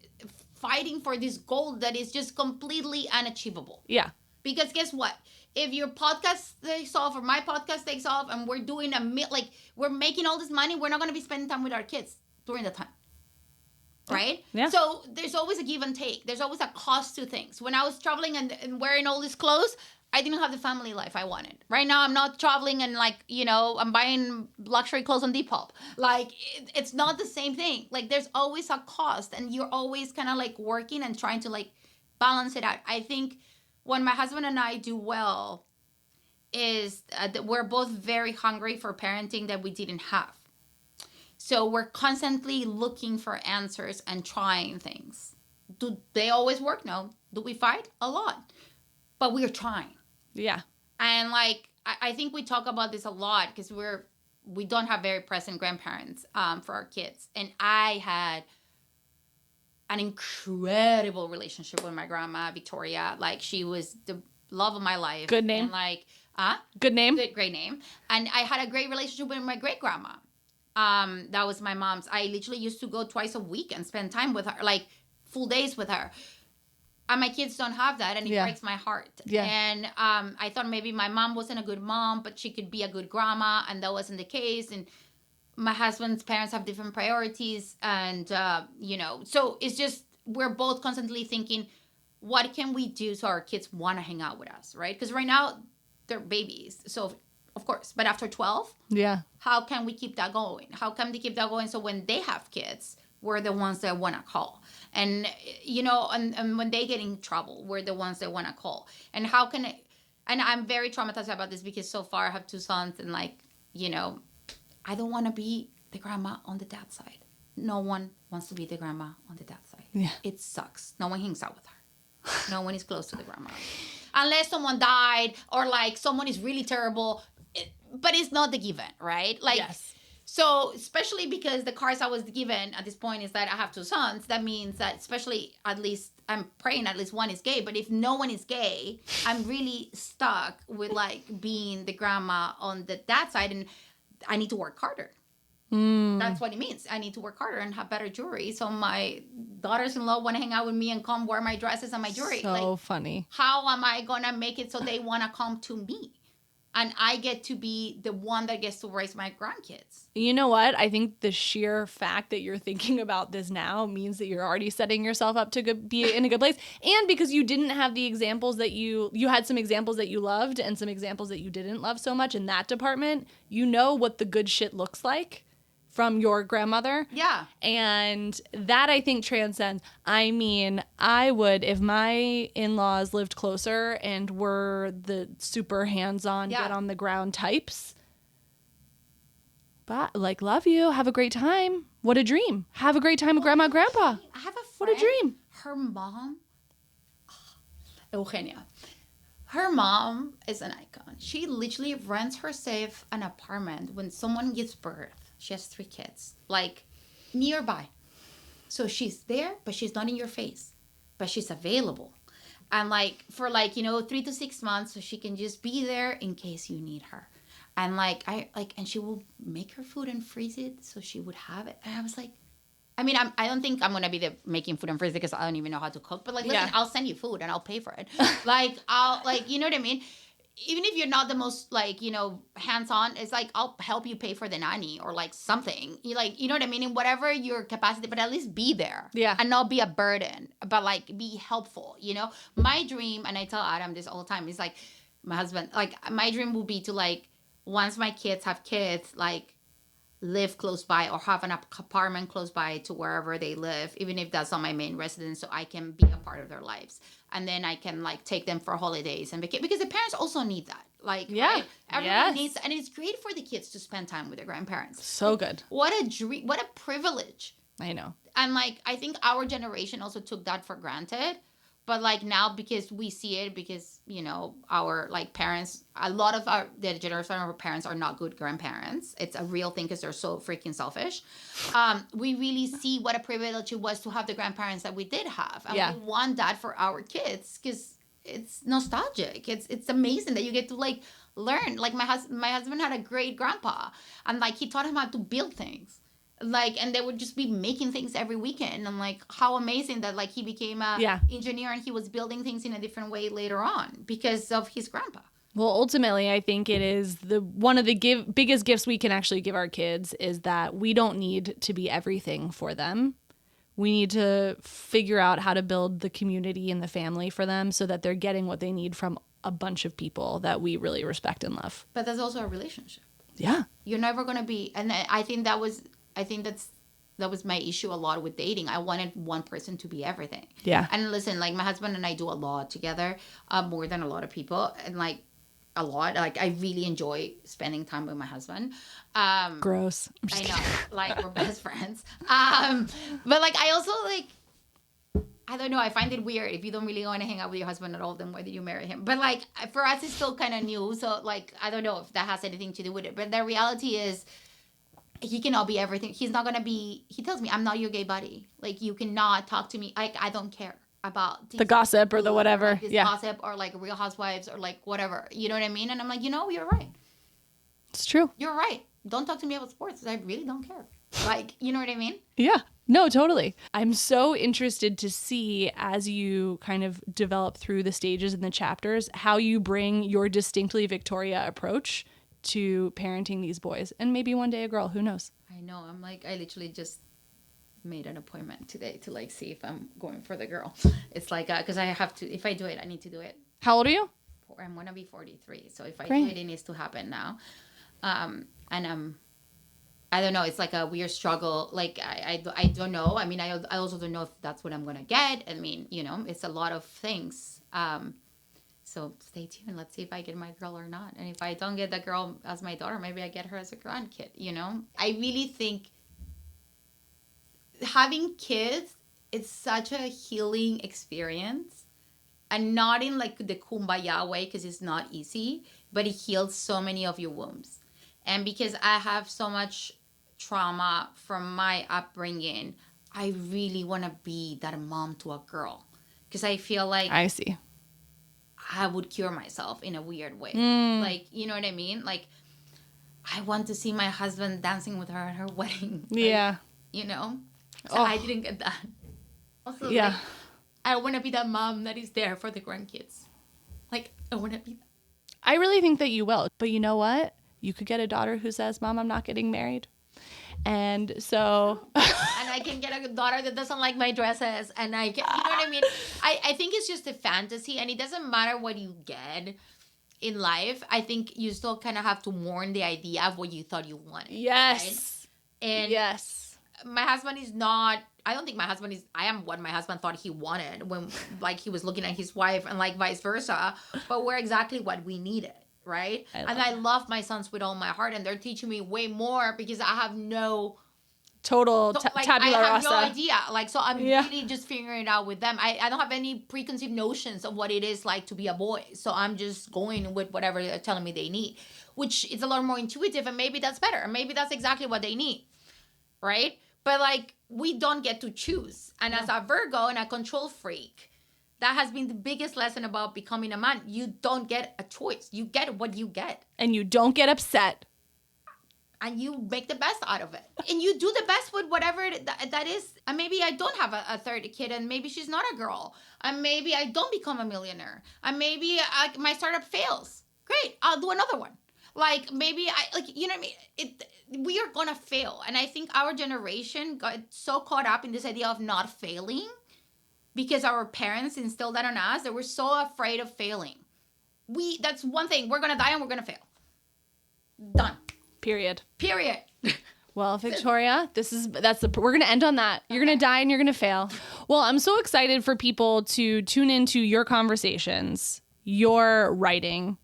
fighting for this goal that is just completely unachievable. Yeah. Because guess what? If your podcast takes off or my podcast takes off and we're doing we're making all this money, we're not going to be spending time with our kids during the time. Right? Yeah. So there's always a give and take. There's always a cost to things. When I was traveling and wearing all these clothes, I didn't have the family life I wanted. Right now, I'm not traveling and I'm buying luxury clothes on Depop. Like, it's not the same thing. Like, there's always a cost and you're always kind of like working and trying to like balance it out. I think when my husband and I do well is that we're both very hungry for parenting that we didn't have. So we're constantly looking for answers and trying things. Do they always work? No. Do we fight? A lot. But we're trying. Yeah. And like, I think we talk about this a lot because we don't have very present grandparents for our kids. And I had an incredible relationship with my grandma, Victoria. Like, she was the love of my life. Good name. And like, good name. Great name. And I had a great relationship with my great grandma. That was my mom's. I literally used to go twice a week and spend time with her, like full days with her. And my kids don't have that, and it breaks my heart. Yeah. And I thought maybe my mom wasn't a good mom, but she could be a good grandma, and that wasn't the case. And my husband's parents have different priorities, and so it's just we're both constantly thinking, what can we do so our kids want to hang out with us, right? Because right now they're babies, so of course. But after 12, Yeah. how can we keep that going? How can they keep that going so when they have kids, we're the ones that want to call? And, and when they get in trouble, we're the ones that want to call. And how can it, and I'm very traumatized about this because so far I have 2 sons and I don't want to be the grandma on the dad side. No one wants to be the grandma on the dad side. Yeah. It sucks. No one hangs out with her. No one is close to the grandma. Unless someone died or someone is really terrible. But it's not the given, right? Yes. So especially because the cards I was given at this point is that I have 2 sons. That means that especially at least I'm praying at least one is gay. But if no one is gay, I'm really stuck with being the grandma on the dad side, and I need to work harder. That's what it means. I need to work harder and have better jewelry. So my daughters-in-law want to hang out with me and come wear my dresses and my jewelry. So funny. How am I going to make it so they want to come to me? And I get to be the one that gets to raise my grandkids. You know what? I think the sheer fact that you're thinking about this now means that you're already setting yourself up to be in a good place. And because you didn't have the examples that you had some examples that you loved and some examples that you didn't love so much in that department, you know what the good shit looks like from your grandmother. Yeah. And that I think transcends. I mean, I would, if my in-laws lived closer and were the super hands-on, get on the ground types, but love you, have a great time. What a dream. Have a great time with grandma and grandpa. I have a friend. What a dream. Her mom, Eugenia, her mom is an icon. She literally rents herself an apartment when someone gives birth. She has 3 kids, nearby. So she's there, but she's not in your face, but she's available. And for 3 to 6 months, so she can just be there in case you need her. And and she will make her food and freeze it so she would have it. And I was I don't think I'm going to be making food and freeze it because I don't even know how to cook. But listen, I'll send you food and I'll pay for it. You know what I mean? Even if you're not the most hands-on, it's I'll help you pay for the nanny or something. You know what I mean? In whatever your capacity, but at least be there. Yeah. And not be a burden, but be helpful, My dream, and I tell Adam this all the time, is my husband, my dream will be to once my kids have kids, live close by or have an apartment close by to wherever they live, even if that's not my main residence, so I can be a part of their lives. And then I can take them for holidays and vacation, because the parents also need that. Right? Everyone needs, and it's great for the kids to spend time with their grandparents. So good. What a dream, what a privilege. I know. And I think our generation also took that for granted. But now, because we see it, because our parents, a lot of the generation of our parents are not good grandparents. It's a real thing because they're so freaking selfish. We really see what a privilege it was to have the grandparents that we did have, and we want that for our kids because it's nostalgic. It's amazing that you get to learn. My husband had a great grandpa, and he taught him how to build things. And they would just be making things every weekend. And how amazing that he became a engineer and he was building things in a different way later on because of his grandpa. Well, ultimately, I think it is one of the biggest gifts we can actually give our kids is that we don't need to be everything for them. We need to figure out how to build the community and the family for them so that they're getting what they need from a bunch of people that we really respect and love. But that's also a relationship. Yeah. You're never going to be, and I think that was my issue a lot with dating. I wanted one person to be everything. Yeah. And listen, my husband and I do a lot together, more than a lot of people. And a lot, I really enjoy spending time with my husband. Gross. I know, we're best friends. But I also I don't know. I find it weird if you don't really want to hang out with your husband at all, then why did you marry him? But for us, it's still kind of new. So I don't know if that has anything to do with it. But the reality is, he cannot be everything. He's not going to be, he tells me, I'm not your gay buddy. You cannot talk to me. I don't care about the gossip or the whatever. Gossip or Real Housewives or whatever. You know what I mean? And I'm you're right. It's true. You're right. Don't talk to me about sports. I really don't care. You know what I mean? Yeah. No, totally. I'm so interested to see, as you kind of develop through the stages and the chapters, how you bring your distinctly Victoria approach to parenting these boys, and maybe one day a girl, who knows? I know. I literally just made an appointment today to like see if I'm going for the girl. It's like because I have to. If I do it, I need to do it. How old are you? I'm gonna be 43. So if I Great. do it, it needs to happen now. And I don't know. It's like a weird struggle. Like I don't know. I mean, I also don't know if that's what I'm gonna get. I mean, you know, it's a lot of things. So stay tuned. Let's see if I get my girl or not. And if I don't get the girl as my daughter, maybe I get her as a grandkid. You know, I really think having kids, it's such a healing experience, and not in like the kumbaya way, because it's not easy, but it heals so many of your wounds. And because I have so much trauma from my upbringing, I really want to be that mom to a girl, because I feel like I see. I would cure myself in a weird way. Like, you know what I mean? Like, I want to see my husband dancing with her at her wedding. Yeah. Like, you know? So I didn't get that. Also, like, I want to be that mom that is there for the grandkids. Like, I want to be that. I really think that you will. But you know what? You could get a daughter who says, Mom, I'm not getting married. And so... And I can get a daughter that doesn't like my dresses. And I can, you know what I mean? I think it's just a fantasy. And it doesn't matter what you get in life. I think you still kind of have to mourn the idea of what you thought you wanted. Yes. Right? And yes. My husband is not... I don't think my husband is... I am what my husband thought he wanted when, like, he was looking at his wife, and, like, vice versa. But we're exactly what we needed, right? I love my sons with all my heart, and they're teaching me way more because I have no... Total like, tabula I have rasa. no idea. Like, so I'm really just figuring it out with them. I don't have any preconceived notions of what it is like to be a boy. So I'm just going with whatever they're telling me they need, which is a lot more intuitive, and maybe that's better. Maybe that's exactly what they need, right? But, like, we don't get to choose. And as a Virgo and a control freak, that has been the biggest lesson about becoming a man. You don't get a choice. You get what you get. And you don't get upset. And you make the best out of it. And you do the best with whatever that is. And maybe I don't have a third kid, and maybe she's not a girl. And maybe I don't become a millionaire. And maybe my startup fails. Great. I'll do another one. Like, maybe you know what I mean? We are going to fail. And I think our generation got so caught up in this idea of not failing because our parents instilled that on us that we're so afraid of failing. That's one thing. We're going to die and we're going to fail. Done. Period. Well, Victoria, we're going to end on that. You're going to die and you're going to fail. Well, I'm so excited for people to tune into your conversations, your writing.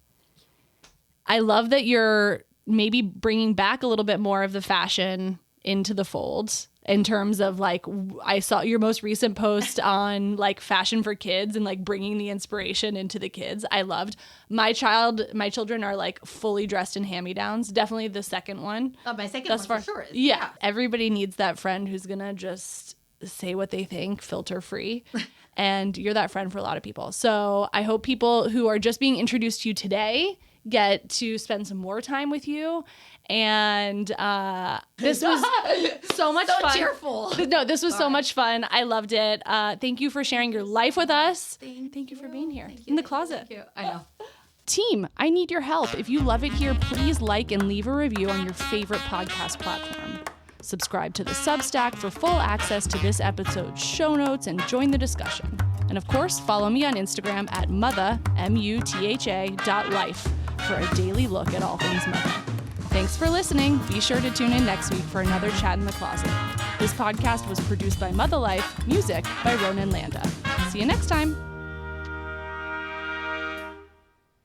I love that you're maybe bringing back a little bit more of the fashion into the fold in terms of, like, I saw your most recent post on, like, fashion for kids and, like, bringing the inspiration into the kids. I loved my children are, like, fully dressed in hand-me-downs. Definitely the second one. Oh, my second one for sure is. Yeah. Everybody needs that friend who's going to just say what they think, filter free. And you're that friend for a lot of people. So I hope people who are just being introduced to you today get to spend some more time with you. And this was so much fun. Cheerful. No, this was so much fun. I loved it. Thank you for sharing your life with us. Thank you for being here in the closet. Thank you. I know. Team, I need your help. If you love it here, please like and leave a review on your favorite podcast platform. Subscribe to the Substack for full access to this episode's show notes and join the discussion. And of course, follow me on Instagram at Mutha, MUTHA.life for a daily look at all things Mutha. Thanks for listening. Be sure to tune in next week for another Chat in the Closet. This podcast was produced by Mutha Life, music by Ronan Landa. See you next time.